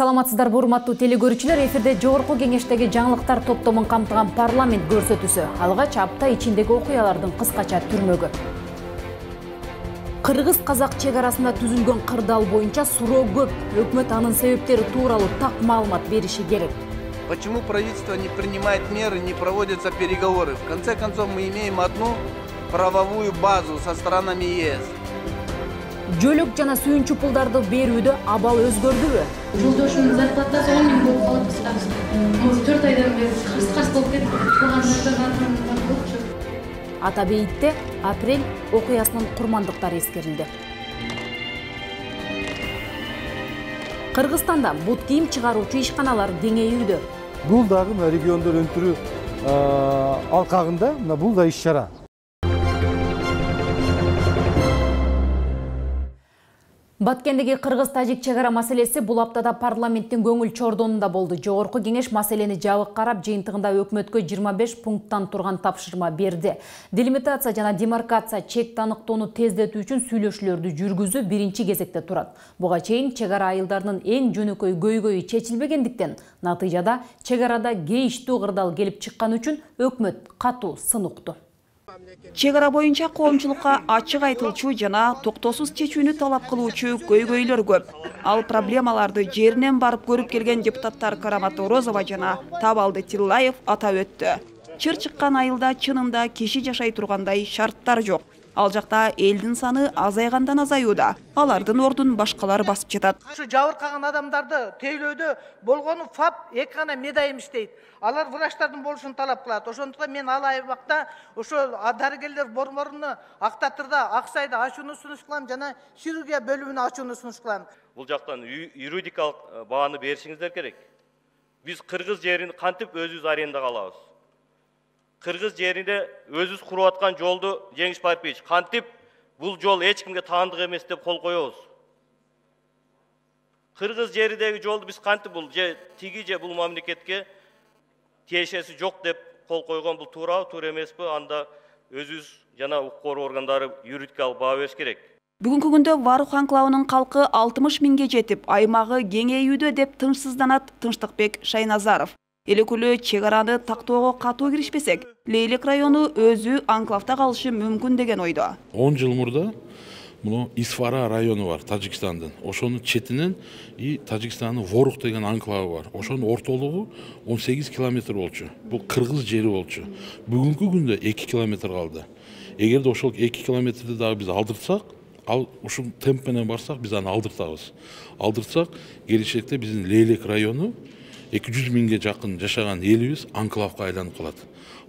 Саламатсыздар урматтуу телекөрүүчүлөр, эфирде жогорку кеңештеги жаңылыктар топтомун камтыган парламент көрсөтүүсү. Алгач апта ичиндеги окуялардын кыскача түрмөгү. Кыргыз-казак чек арасында түзүлгөн кырдаал боюнча суроо көп. Өкмөт анын себептери тууралуу так маалымат бериши керек. Почему правительство не принимает меры, не проводятся переговоры? В конце концов, мы имеем одну правовую базу со странами ЕС. Жөлөк жана сүйүнчү пулдарды берүүдө абал өзгөрдүбү? Жолдошунун зарплатасы 10 000 болуп калат бизде. 4 айдан бери карс болуп кетти. Ата Бейитте апрель окуясынын курмандыктары эскерилди. Кыргызстанда бут кийим чыгаруучу ишканалар кеңейүүдө. Бул дагы региондор өнтүрүү алкагында бул да иш-чара. Баткендеги кыргыз-тажик чегара маселеси бул аптада парламенттин көңүл чордонунда болду. Жогорку кеңеш маселени жабык карап, жыйынтыгында өкмөткө 25 пункттан турган тапшырма берди. Делимитация жана демаркация чек таныктоону тездетүү үчүн сүйлөшүүлөрдү жүргүзүү биринчи кезекте турат. Буга чейин чегара айылдарынын эң жөнөкөй көйгөйү чечилбегендиктен, натыйжада чегарада кейиштүү кырдаал келип чыккан үчүн өкмөт катуу сын укту. Чегара боюнча коомчулукка ачык айтылчу жана токтосуз чечүүнү талап кылуучу көйгөйлөр көп. Ал проблемаларды жеринен барып көрүп келген депутаттар Карамат Орозова жана Табалды Тиллаев атап өттү. Чыр чыккан айылда чынында киши жашай тургандай шарттар жок. Ал жакта элдин саны азайгандан азаюуда. Алардын ордун башкалар басып жатат. Ушу жабыркаган адамдарды тейлөөдө болгону ФАП эки гана медайым иштейт. Алар врачтардын болушун талап кылат. Ошондуктан мен ал аймакта ошо дарыгерлер борборуну Актатырда, Аксайда ачууну сунуш кылам жана хирургия бөлүмүнө ачууну сунуш кылам. Бул жактан юридикалык бааны беришиңиздер керек. Биз кыргыз жерин кантип өзүбүз арендага алабыз? Кыргыз жеринде өзүбүз куруп аткан жолду Жеңиш Барпиевич кантип бул жол эч кимге таандык эмес деп кол коебуз? Кыргыз жеридеги жолду биз кантип бул же тиги же бул мамлекетке тиешеси жок деп кол койгон, бул туурабы, туура эмеспи? Анда өзүбүз жана укук коргоо органдары юридикалык баа бериш керек. Бүгүнкү күндө Варух анклавынын калкы 60 000ге жетип, аймагы кеңейүүдө деп тынчсызданат Тынчтыкбек Шайназаров. Элекөлө чегараны тактоого катуу киришпесек, Лейлек району өзү анклавда калышы мүмкүн деген ойдо. 10 жыл мурда Исфара району бар Тажикстандын. Ошонун четинен Тажикстандын Ворух деген анклавы бар. Ошонун ортолугу 18 километр болчу. Бул кыргыз жери болчу. Бүгүнкү күндө 2 километр калды. Эгерде ошол 2 километрди дагы биз алдыртсак, ал ушул темп менен барсак, биз аны алдыртабыз. Алдыртсак, келечекте биздин Лейлек району 200 000ге жакын жашаган элибиз анклавга айланып калат.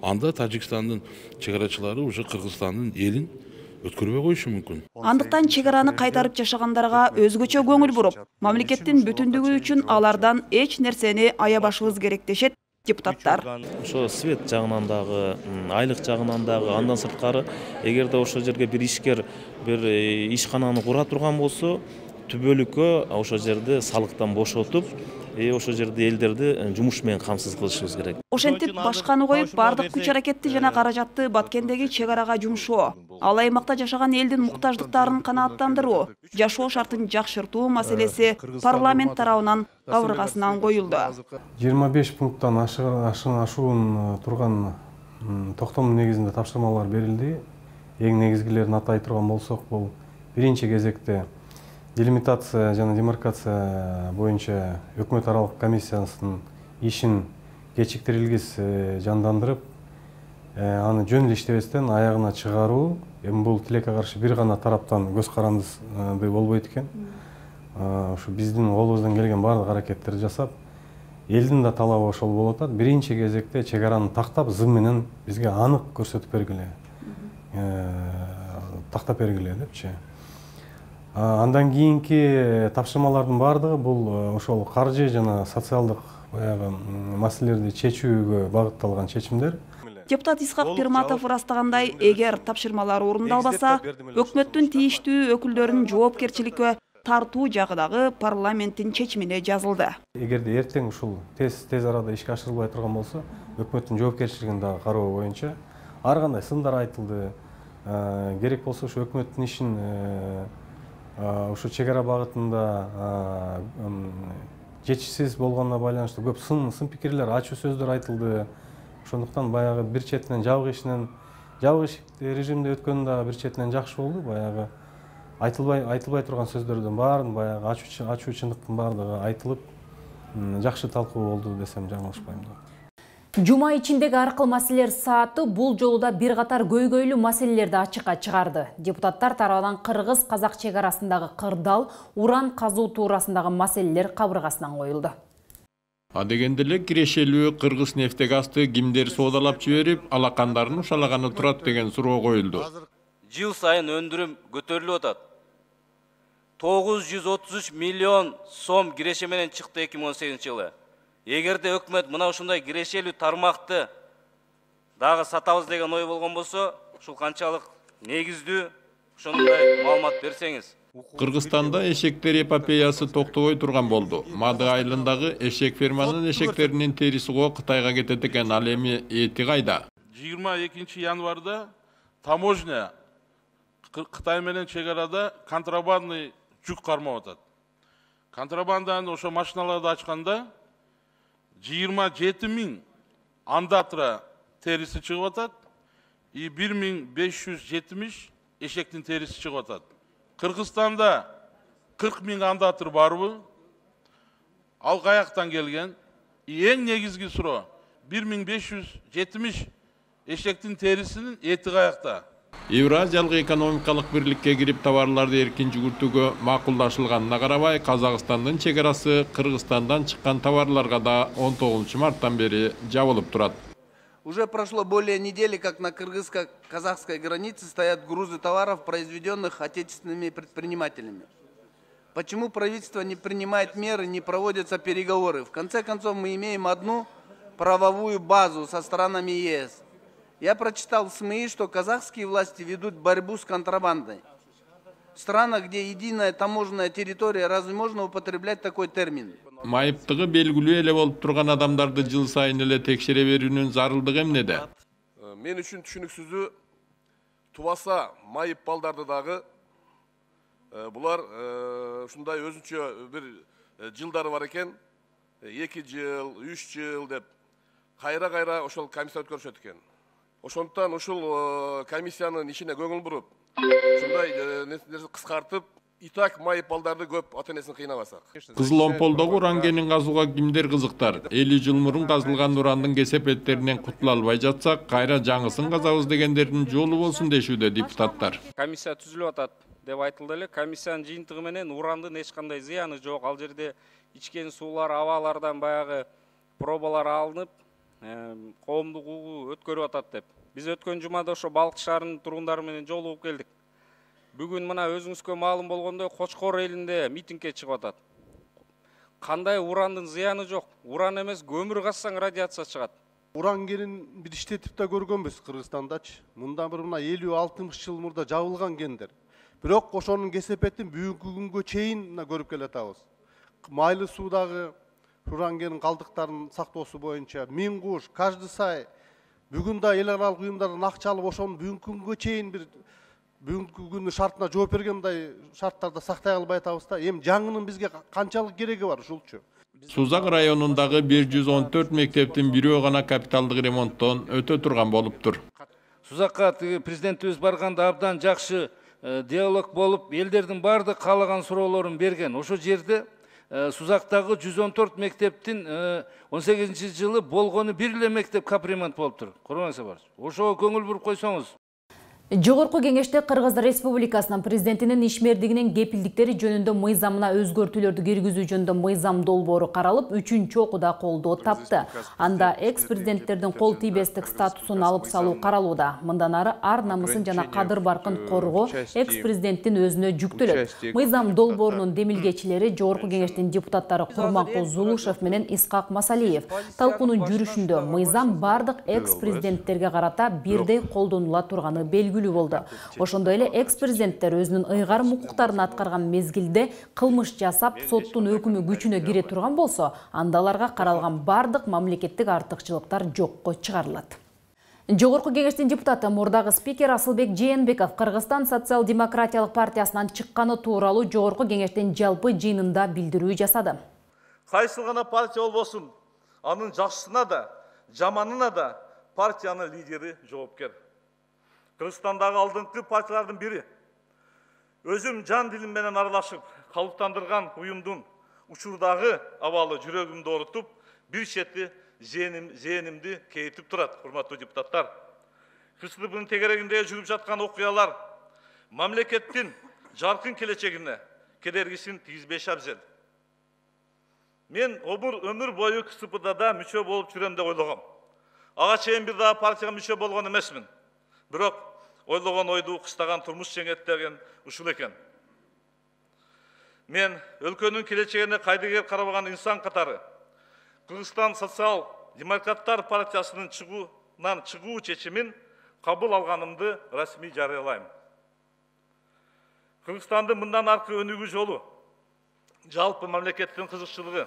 Анда Тажикстандын чегарачылары уже Кыргызстандын элин өткөрбөй коюшу мүмкүн. Андыктан чегараны кайтарып жашагандарга өзгөчө көңүл буруп, мамлекеттин бүтүндүгү үчүн алардан эч нерсени аябашыбыз керек дешет депутаттар. Ошо свет жагынан дагы, айлык жагынан дагы, андан сырткары, эгерде ошол жерге бир ишкер бир ишкананы кура турган болсо, түбөлүккө ошол жерди салыктан бошотуп, ошол жерде элдерди жумуш менен камсыз кылышыбыз керек. Ошентип башканы коюп, бардык күч аракетти жана каражатты Баткендеги чегарага жумшоо, ал аймакта жашаган элдин муктаждыктарын канааттандыруу, жашоо шартын жакшыртуу маселеси парламент тарабынан кабыргасынан коюлду. 25 пункттан ашуун турган токтом негизинде тапшырмалар берилди. Эң негизгилерин атай турган болсок, бул биринчи кезекте делимитация жана демаркация боюнча өкмөт аралык комиссиясынын ишин кечиктирилгис жандандырып, аны жөн эле иштебестен аягына чыгаруу. Эми бул тилекке каршы бир гана тараптан көз карандысый болбойт экен. Ушу биздин колубуздан келген бардык аракеттерди жасап, элдин да талабы ошол болуп атат. Биринчи кезекте чегараны тактап, зым менен бизге анык көрсөтүп бергиле. Тактап бергиле депчи. Андан кийинки тапшырмалардын бардыгы бул ошол каржы жана социалдык маселелерди чечүүгө багытталган чечимдер. Депутат Исхак Пирматов ырастагандай, эгер тапшырмалар орундалбаса, өкмөттүн тийиштүү өкүлдөрүн жоопкерчиликке тартуу жагы дагы парламенттин чечимине жазылды. Эгерде эртең ушул тез арада ишке ашырылбай турган болсо, өкмөттүн жоопкерчилигин дагы кароо боюнча ар кандай сындар айтылды. Керек болсо ушу өкмөттүн ишин ушу чегара багытында жетишсиз болгонуна байланыштуу көп сын пикирлер, ачуу сөздөр айтылды. Ошондуктан баягы бир четинен жабык ишик режимде өткөнү да бир четинен жакшы болду. Баягы айтылбай турган сөздөрдүн баарын баягы ачуу чындыктын баардыгы айтылып, жакшы талкуу болду десем жаңылышпайм да. Жума ичиндеги аркыл маселелер сааты бул жолу да бир катар көйгөйлүү маселелерди ачыкка чыгарды. Депутаттар тарабынан кыргыз-казак чек арасындагы кырдал, уран казуу туурасындагы маселелер кабыргасынан коюлду. Адегенде эле кирешелүү Кыргыз нефтегазды кимдер соодалап жиберип, алакандарын ушалаганы турат деген суроо коюлду. Жыл сайын өндүрүм көтөрүлүп атат. 933 миллион сом киреше менен чыкты 2018 жылы. Эгерде өкмөт мына ушундай кирешелүү тармакты дагы сатабыз деген ой болгон болсо, ушул канчалык негиздүү, ошондой маалымат берсеңиз. Кыргызстанда эшектер эпопеясы токтобой турган болду. Мады айылындагы эшек ферманын эшектеринин териси го Кытайга кетет экен, ал эми эти кайда? 22 январда таможня Кытай менен чек арада контрабандный жүк кармап атат. Контрабанданы ошо машиналарды ачканда 27 000 андатра терisi чыгып атат, 1570 эшектин терisi чыгып атат. Кыргызстанда 40 000 андатыр барбы? Ал каяктан келген? Эң негизги суроо 1570 эшектин терисинин эти каякта? Евразиялык экономикалык бирликке кирип товарларды эркин жүгүртүүгө макулдашылганына карабай, Казакстандын чек арасы Кыргызстандан чыккан товарларга да 19 марттан бери жабылып турат. Уже прошло более недели, как на кыргызско-казахской границе стоят грузы товаров, произведенных отечественными предпринимателями. Почему правительство не принимает меры, не проводятся переговоры? В конце концов, мы имеем одну правовую базу со странами ЕС. Я прочитал в СМИ, что казахские власти ведут борьбу с контрабандой. В странах, где единая таможенная территория, разве можно употреблять такой термин? Майыптыгы белгилүү эле болуп турган адамдарды жыл сайын эле текшере берүүнүн зарылдыгы эмнеде? Мен үчүн түшүнүксүзү тубаса майып балдарды дагы булар ушундай өзүнчө бир жылдары бар экен, 2 жыл, 3 жыл деп кайра ошол комиссия өткөрүшөт экен. Ошондуктан ушул комиссиянын ишине көңүл буруп, ушундай нерсе кыскартып, и так майып балдарды көп ата-энесин кыйнабасак. Кызыл Омполдогу уран кенин казууга кимдер кызыктар? 50 жыл мурун казылган урандын кесепеттеринен кутула албай жатсак, кайра жаңысын казабыз дегендердин жолу болсун дешүүдө депутаттар. Комиссия түзүлүп атат деп айтылды эле. Комиссиянын жыйынтыгы менен урандын эч кандай зыяны жок. Ал жерде ичкен суулар, абалардан баягы пробалар алынып, коомдук угуу өткөрүп атат деп. Биз өткөн жумада ошо Балык шаарынын тургундары менен жолугуп келдик. Бүгүн мына өзүңүзгө маалым болгондой Кочкор элинде митингге чыгып атат. Кандай урандын зыяны жок. Уран эмес, көмүр казсаң радиация чыгат. Уран кенин биз иштетип да көргөнбүз Кыргызстандачы. Мындан бир 50-60 жыл мурда жабылган кендер. Бирок ошонун кесепетин бүгүнкү күнгө чейин көрүп келатабыз. Майлы суудагы уран кенин калдыктарын сактоосу боюнча 1000 куш каждый сай бүгүн да эл аралык уюмдардан акча алып ошону бүгүнкү күнгө чейин бир бүгүнкү күндүн шартына жооп бергендай шарттарда сактай албай атабыз да. Эми жаңынын бизге канчалык кереги бар ушулчу? Сузак районундагы 114 мектептин бирөө гана капиталдык ремонттон өтө турган болуптур. Сузакка президентибиз барганда абдан жакшы диалог болуп, элдердин баардык каалаган суроолорун берген. Ошол жерде Сузактагы 114 мектептин 18-жылы болгону бир эле мектеп капремонт болуптур. Көрмөңүздөр бар. Ошого көңүл буруп койсоңуз. Жогорку кеңеште Кыргыз Республикасынын президентинин ишмердигинин кепилдиктери жөнүндө мыйзамына өзгөртүүлөрдү киргизүү жөнүндө мыйзам долбоору каралып, 3-чү окууда колдоо тапты. Анда экс-президенттердин кол тийбестик статусун алып салуу каралууда. Мындан ары ар намысын жана кадыр баркын коргоо экс-президенттин өзүнө жүктөлөт. Мыйзам долбоорунун демилгечилери Жогорку кеңештин депутаттары Курманкул Зулушев менен Исхак Масалиев. Талкуунун жүрүшүндө мыйзам бардык экс-президенттерге карата бирдей колдонула турганы белгилүү болду. Ошондой эле экс-президенттер өзүнүн ыйгарым укуктарын аткарган мезгилде кылмыш жасап, соттун өкүмү күчүнө кире турган болсо, анда аларга каралган бардык мамлекеттик артыкчылыктар жокко чыгарылат. Жогорку кеңештин депутаты мурдагы спикер Асылбек Жээнбеков Кыргызстан социал-демократиялык партиясынан чыкканы тууралуу Жогорку кеңештин жалпы жыйынында билдирүү жасады. Кайсы гана партия болбосун, анын жакшысына да, жаманына да партиянын лидери жоопкер. Кыргызстандагы алдыңкы партиялардын бири. Өзүм жан дилим менен аралашып, калыптандырган уюмдун учурдагы абалы жүрөгүмдү оорутуп, бир чети зээнимди кейитип турат, урматтуу депутаттар. КСДПнын тегерегинде жүрүп жаткан окуялар мамлекеттин жаркын келечегине кедергисин тийгизбеши абзел. Мен өмүр бою КСДПда да мүчө болуп жүрөм деп ойлогом. Ага чейин бир дагы партияга мүчө болгон эмесмин. Бирок ойлогон ойду кыстаган турмуш жеңеттеген ушул экен. Мен өлкөнүн келечегине кайдыгер карабаган инсан катары Кыргызстан социал-демократтар партиясынын чыгуу чечимин кабыл алганымды расмий жарыялайм. Кыргызстандын мындан аркы өнүгүү жолу, жалпы мамлекеттин кызыкчылыгы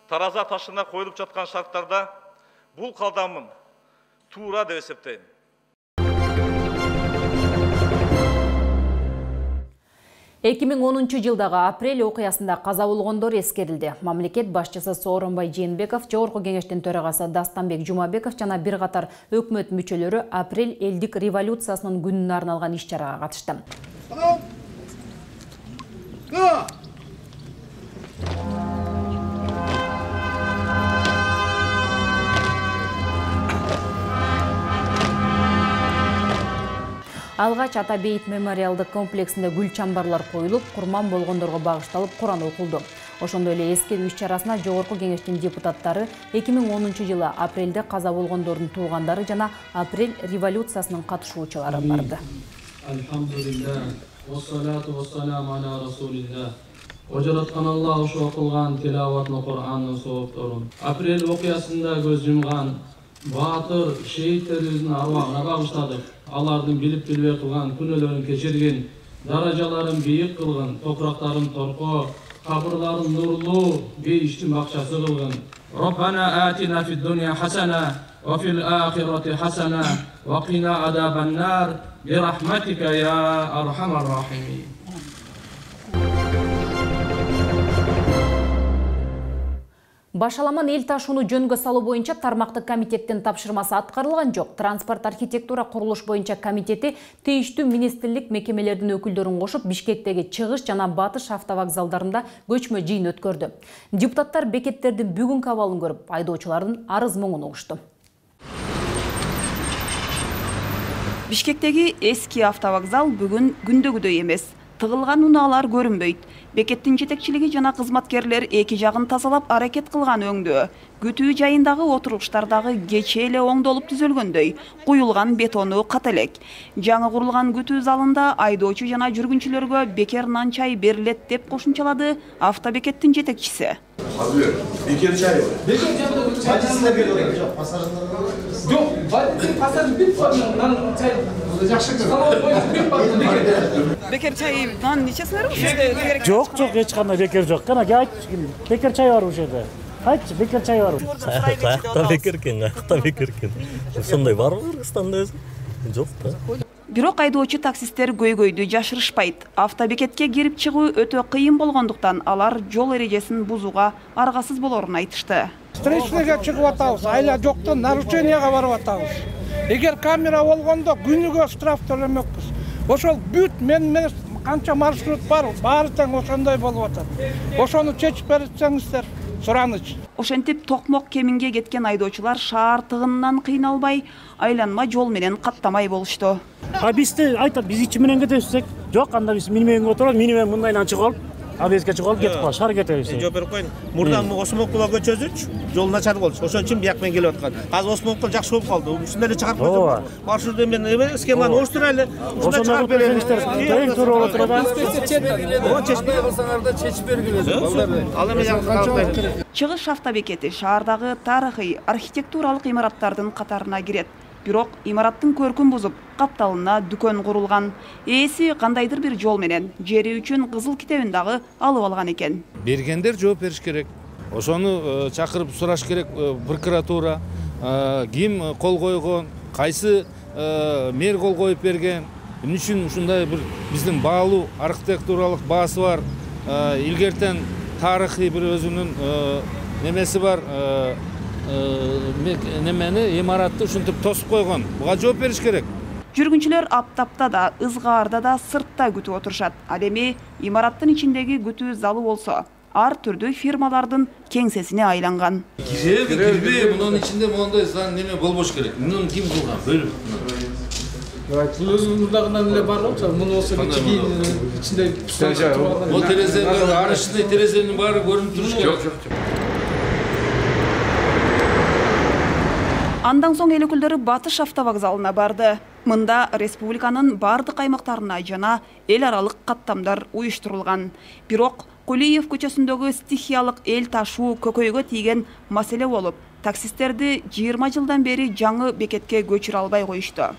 тараза ташына коюлуп жаткан шарттарда бул кадамын туура деп эсептейм. 2010 жылдагы апрель окуясында каза болгондор эскерилди. Мамлекет башчысы Сооронбай Жээнбеков, Жогорку кеңештин төрагасы Дастанбек Жумабеков жана бир катар өкмөт мүчөлөрү апрель элдик революциясынын күнүнө арналган иш-чарага катышты. Алгач Ата Бейит мемориалдык комплексинде гүл чамбарлар коюлуп, курман болгондорго багышталып Куран окулду. Ошондой эле эскерүү иш-чарасына Жогорку кеңештин депутаттары 2010 жылы апрелде каза болгондордун туугандары жана апрель революциясынын катышуучулары барды. Алхамдулилlah, вассалату вассаламу аля расулилlah. Ожараткан Аллах ошо окулган тилаваттын Куранын соопторун. Апрель окуясында көз жумган баатыр шейттерибиздин арбагына багыштадык. Алардын билип билбей кылган күнөөлөрүн кечиргин, даражаларын бийик кылгын, топурактарын торко, кабырларын нурлуу, бейиштин бакчасы кылгын. Rabbana atina fid dunya hasana wa fil akhirati hasana wa qina adhaban nar bi rahmatika ya arhamar rahimin. Башаламан эл ташууну жөнгө салуу боюнча тармактык комитеттин тапшырмасы аткарылган жок. Транспорт, архитектура, курулуш боюнча комитети тийиштүү министрлик мекемелердин өкүлдөрүн кошуп Бишкектеги чыгыш жана батыш автовокзалдарында көчмө жыйын өткөрдү. Депутаттар бекеттердин бүгүнкү абалын көрүп, айдоочулардын арыз моңун угушту. Бишкектеги эски автовокзал бүгүн күндөгүдөй эмес. Тыгылган унаалар көрүнбөйт. Бекеттин жетекчилиги жана кызматкерлер эки жагын тазалап аракет кылган өңдө. Күтүү жайындагы отургучтардагы кече эле оңдолуп түзөлгөндөй, куюлган бетону ката элек. Жаңы курулган күтүү залында айдоочу жана жүргүнчүлөргө бекер нан чай берилет деп кошумчалады автобекеттин жетекчиси. Бекер чай бар. Бекер чай берилет. Жок, пасар бит нан чай. Бекер чай нан нечесилер? Жок, эч кандай бекер жок. Кана айт, бекер чай бар ушул жерде. Айтчы, бекер чай бар. Каякта бекер экен. Сондай барбы Кыргызстанда өзү? Жок да. Бирок айдоочу таксисттер көйгөйдү жашырышпайт. Автобекетке кирип чыгуу өтө кыйын болгондуктан алар жол эрежесин бузууга аргасыз болорун айтышты. Встречныйга чыгып атабыз, айла жоктон нарушенияга барып атабыз. Эгер камера болгондо күнүгө штраф төлөмөкпүз. Ошол бүт мен канча маршрут бар, баары тең ошондой болуп атат. Ошону чечип берсеңиздер, сураныч. Ошентип токмок кеминге кеткен айдоочулар шаар тыгынынан кыйналбай, айланма жол менен каттамай болушту. Бизди айтат, биз ичи менен кетебизсек, жок, анда биз минимемге отурабыз, минимем мындайдан чыгып, абезге чыгып кетип калабыз, шаар кетебиз. Жооп берип коюн. Мурдан Осмонкулга көчөзүч, жол начар болчу. Ошон үчүн бияк менен келип аткан. Азыр Осмонкул жакшы болуп калды. Ушундай эле чыгарып койдук. Маршрут менен схеманы олуштурайлы. Ушундай чыгарып берелиңиздер. Тең туура болот турат. Чечип бергиле. Ал эми Чыгыш автобекети шаардагы тарыхый архитектуралык имараттардын катарына кирет. Бирок имараттын көркүн бузуп, капталына дүкөн курулган. Ээси кандайдыр бир жол менен жери үчүн кызыл китебин дагы алып алган экен. Бергендер жооп бериш керек. Ошону чакырып сураш керек прокуратура, ким кол койгон, кайсы мэр кол коюп берген. Эмне үчүн ушундай бир биздин баалуу архитектуралык баасы бар, илгертен тарихи бір өзінің немесі бар, немені имаратты ушинтип тосуп койгон. Буга жооп бериш керек. Жүргүнчүлөр аптапта да, ызгаарда да сыртта күтүп отурушат. Ал эми имараттын ичиндеги күтүү залы болсо, ар түрдүү фирмалардын кеңсесине айланган. Кирбей, мунун ичинде моундай зан неме болбош керек. Мунун ким кылган? Бөлүп. Бул өзүндагынан эле бар болчу, муну осы ичинде Бул терезелер, арышный терезенин баары көрүнүп туруш керек. Жок. Андан соң эл өкүлдөрү Батыш автовокзалына барды. Мында республиканын бардык аймактарына жана эл аралык каттамдар уюштурулган. Бирок Кулиев көчөсүндөгү стихиялык эл ташуу көкөйгө тийген маселе болуп, таксисттерди 20 жылдан бери жаңы бекетке көчүрө албай коюшту.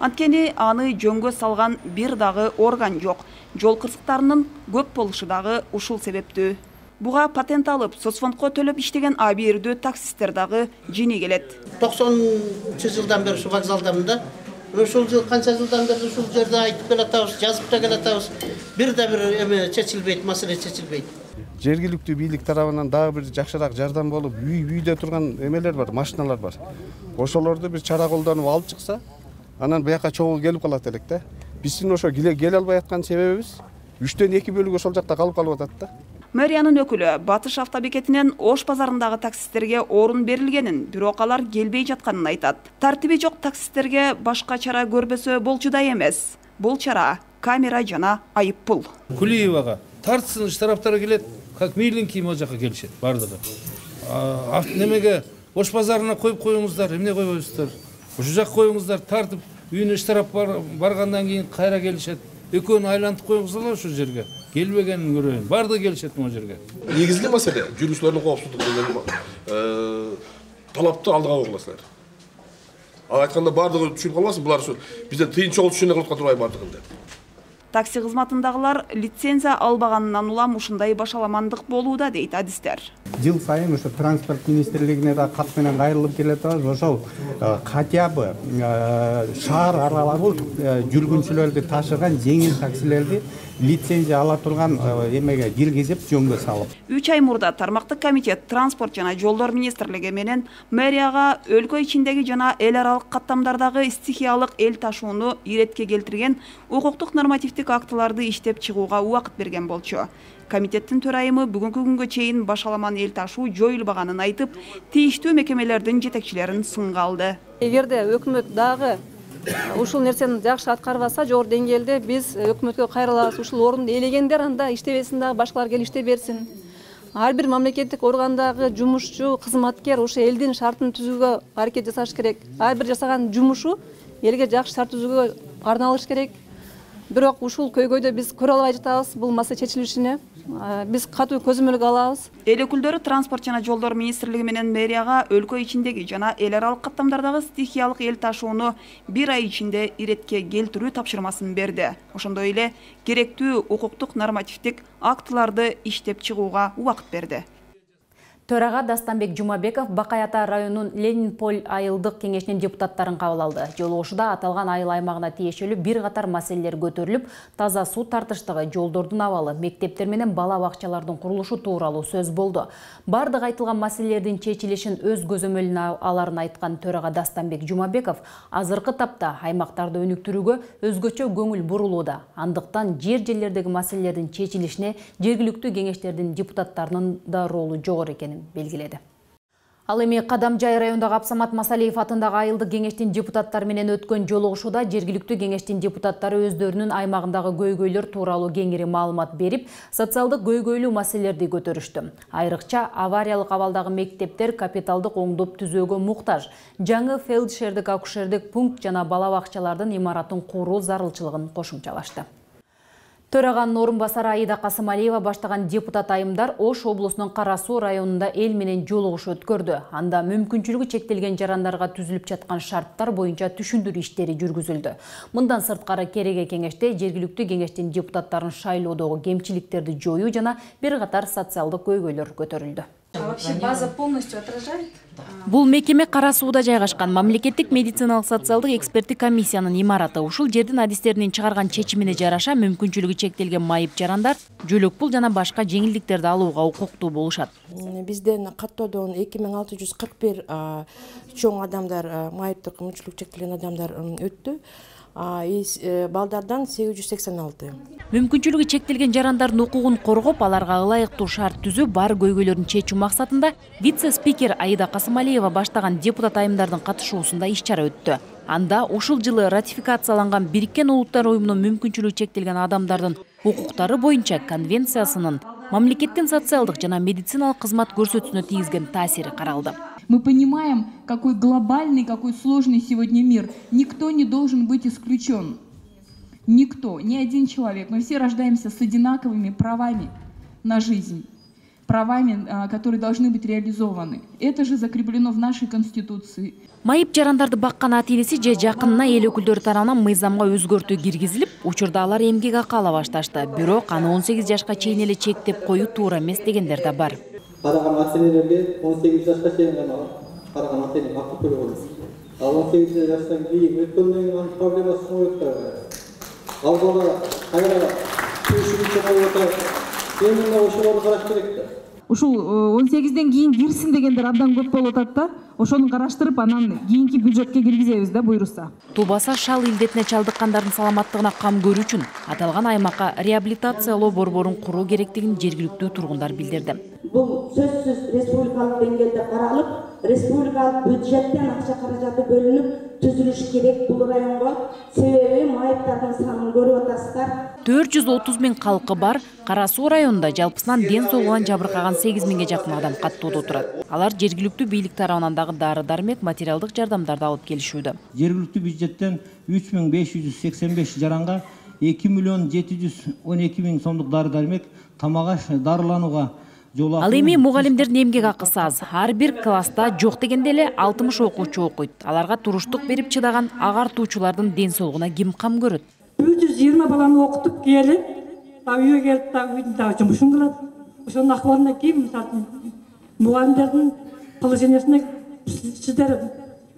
Анткени аны жөнгө салган бир дагы орган жок. Жол кырсыктарынын көп болушу дагы ушул себептүү. Буга патент алып, соцфондко төлөп иштеген абийирдүү таксисттер дагы жини келет. 90 жылдан бери ушул вокзалдамын да. Ушул жыл канча жылдан бери ушул жерде айтып келатабыз, жазып да келатабыз. Бир да бир эме чечилбейт, маселе чечилбейт. Жергиликтүү бийлик тарабынан дагы бир жакшыраак жардам болуп, үйдө турган эмелер бар, машиналар бар. Ошолорду бир чара колдонуп алып чыкса, анан буяка чогуу келип калат элек да. Биздин ошо келе албай аткан себебибиз 3төн 2 бөлүгү ошол жакта калып атат да. Мэриянын өкүлү Батыш автобекетинен Ош базарындагы таксисттерге орун берилгенин, бирок алар келбей жатканын айтат. Тартиби жок таксисттерге башка чара көрбөсө болчудай эмес. Бул чара камера жана айыппул. Кулиевага тартсын иш тараптары келет, как миленький могу жака келишет бардыгы. Немеге Ош базарына коюп коюңуздар, эмне койбойсуздар? Ушул жак коюңуздар, тартып үйүнө иш тарап баргандан кийин кайра келишет. Экөөнү айлантып коюңуздар ушул жерге. Келбегенин көрөйүн. Барды келишет могу жерге. Негизги маселе жүргүчүлөрдүн коопсуздугу деген талапты алдыга койгуласыздар. Ал айтканда бардыгы түшүнүп калбасын, булар ушу бизден тыйын чогуу түшүнө кылып турбай бардыгын деп. Такси кызматындагылар лицензия албаганынан улам ушундай башаламандык болууда дейт адистер. Жыл сайын ошо транспорт министрлигине да кат менен кайрылып келатабыз. Ошол хотя бы шаар аралык жүргүнчүлөрдү ташыган жеңил таксилерди лицензия ала турган эмеге киргизип жөнгө салып. 3 ай мурда тармактык комитет транспорт жана жолдор министрлиги менен мэрияга өлкө ичиндеги жана эл аралык каттамдардагы стихиялык эл ташууну иретке келтирген укуктук нормативдик актыларды иштеп чыгууга убакыт берген болчу. Комитеттин төрайымы бүгүнкү күнгө чейин башаламан эл ташуу жоюлбаганын айтып, тийиштүү мекемелердин жетекчилерин сынга алды. Эгерде өкмөт дагы ушул нерсени жакшы аткарбаса, жогору деңгээлде биз өкмөткө кайрылабыз. Ушул орунду ээлегендер анда иштебесин дагы башкалар келип иштей берсин. Ар бир мамлекеттик органдагы жумушчу, кызматкер ошо элдин шартын түзүүгө аракет жасаш керек. Ар бир жасаган жумушу элге жакшы шарт түзүүгө арналыш керек. Бирок ушул көйгөйдө биз көрө албай жатабыз. Бул маселе чечилишине биз катуу көзөмөлгө алабыз. Эл өкүлдөрү транспорт жана жолдор министрлиги менен мэрияга өлкө ичиндеги жана эл аралык каттамдардагы стихиялык эл ташууну 1 ай ичинде иретке келтирүү тапшырмасын берди. Ошондой эле керектүү укуктук нормативдик актыларды иштеп чыгууга убакыт берди. Төрага Дастанбек Жумабеков Бакай Ата районунун Ленинполь айылдык кеңешинин депутаттарын кабыл алды. Жолугушууда аталган айыл аймагына тиешелүү бир катар маселелер көтөрүлүп, таза суу тартыштыгы, жолдордун абалы, мектептер менен бала бакчалардын курулушу тууралуу сөз болду. Бардык айтылган маселелердин чечилишин өз көзөмөлүнө аларын айткан төрага Дастанбек Жумабеков азыркы тапта аймактарды өнүктүрүүгө өзгөчө көңүл бурулууда. Андыктан жерлердеги маселелердин чечилишине жергиликтүү кеңештердин депутаттарынын да ролу жогору экенин белгиледи. Ал эми Кадамжай райондогу Абсамат Масалиев атындагы айылдык кеңештин депутаттары менен өткөн жолугушууда жергиликтүү кеңештин депутаттары өздөрүнүн аймагындагы көйгөйлөр тууралуу кеңири маалымат берип, социалдык көйгөйлүү маселелерди көтөрүштү. Айрыкча авариялык абалдагы мектептер капиталдык оңдоп түзөөгө муктаж, жаңы фельдшердик акушердик пункт жана бала бакчалардын имаратын куруу зарылчылыгын кошумчалашты. Төраганын орун басары Аида Касымалиева баштаган депутат айымдар Ош облусунун Кара Суу районунда эл менен жолугуш өткөрдү. Анда мүмкүнчүлүгү чектелген жарандарга түзүлүп жаткан шарттар боюнча түшүндүрүү иштери жүргүзүлдү. Мындан сырткары кереге кеңеште жергиликтүү кеңештин депутаттарын шайлоодогу кемчиликтерди жоюу жана бир катар социалдык көйгөйлөр көтөрүлдү. вообще база полностью отражает? Бул мекеме Кара сууда жайгашкан мамлекеттик медициналык социалдык эксперттик комиссиянын имараты. Ушул жердин адистеринин чыгарган чечимине жараша мүмкүнчүлүгү чектелген майып жарандар жөлөк пул жана башка жеңилдиктерди алууга укуктуу болушат. Бизден каттоодон 2641 чоң адамдар, майыптык мүмкүнчүлүгү чектелген адамдар өттү. Балдардан 886. Мүмкүнчүлүгү чектелген жарандардын укугун коргоп, аларга ылайыктуу шарт түзүү бар көйгөйлөрүн чечүү максатында вице-спикер Аида Касымалиева баштаган депутат айымдардын катышуусунда иш-чара өттү. Анда ушул жылы ратификацияланган Бириккен Улуттар уюмунун мүмкүнчүлүгү чектелген адамдардын укуктары боюнча конвенциясынын мамлекеттин социалдык жана медициналык кызмат көрсөтүүсүнө тийгизген таасири каралды. Мы понимаем, какой глобальный, какой сложный сегодня мир. Никто не должен быть исключен. Никто, ни один человек. Мы все рождаемся с одинаковыми правами на жизнь. Правами, которые должны быть реализованы. Это же закреплено в нашей Конституции. Майып жарандарды баккан ата-энеси же жакынына эл өкүлдөрү тарабынан мыйзамга өзгөртүү киргизилип, учурда алар эмгек акы ала башташты. Бирок аны 18 жашка чейин эле чектеп коюу туура эмес дегендер да бар. Караган ата-энелерге 18 жашка чейин гана караган ата-эне акы төлөп алат. Ал 18 жаштан кийин өткөндөн кийин анын проблемасы чыгып кетти. Ал бала кайра көчүрүүчү болуп атат. Эми ошолорду караш керек да. Ушул 18-ден кийин кирсин дегендер абдан көп болуп атат да. Ошону караштырып, анан кийинки бюджетке киргизебиз да, буйруса. Тубаса шал илдетине чалдыккандардын саламаттыгына кам көрүү үчүн аталган аймакка реабилитациялоо борборун куруу керектигин жергиликтүү тургундар билдирди. Бул сөзсүз республикалык деңгээлде каралып, республикалык бюджеттен акча каражаты бөлүнүп түзүлүш керек бул районго. Себеби майыптардын санын көрүп атасыздар. 430 000 калкы бар Кара Суу районунда жалпысынан ден соолугунан жабыркаган 8 000 жакын адам каттоодо турат. Алар жергиликтүү бийлик тарабынан дагы дары-дармек, материалдык жардамдарды алып келишүүдө. Жергиликтүү бюджеттен 3585 жаранга 2 712 000 сомдук дары-дармек, тамак-аш, дарыланууга жол акы. Ал эми мугалимдердин эмгек акысы аз. Ар бир класста жок дегенде эле 60 окуучу окуйт. Аларга туруштук берип чыдаган агартуучулардын ден соолугуна ким кам көрөт? 120 баланы окутуп келип, үйгө келип үйдүн жумушун кылат. Ошонун акыбарына ким, мисалы, мугалимдердин положениясына сиздер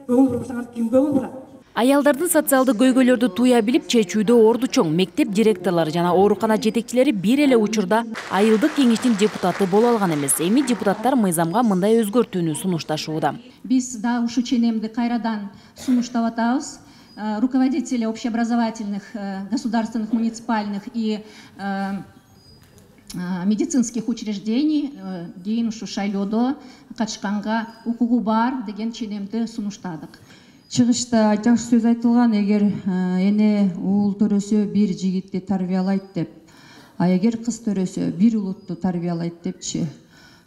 көңүл бурсаңар ким көңүл бурат? Аялдардын социалдык көйгөйлөрдү туя билип чечүүдө орду чоң. Мектеп директорлору жана оорукана жетекчилери бир эле учурда айылдык кеңештин депутаты боло алган эмес. Эми депутаттар мыйзамга мындай өзгөртүүнү сунушташууда. Биз да ушу ченемди кайрадан сунуштап атабыз. Руководители общеобразовательных, государственных, муниципальных и медицинских учреждений дейін ушу шайлоодо катышканга укугу бар деген ченемди сунуштадык. Чыгышта жакшы сөз айтылган, эгер эне уул төрөсө бир жигитти тарбиялайт деп, а эгер кыз төрөсө бир улутту тарбиялайт депчи.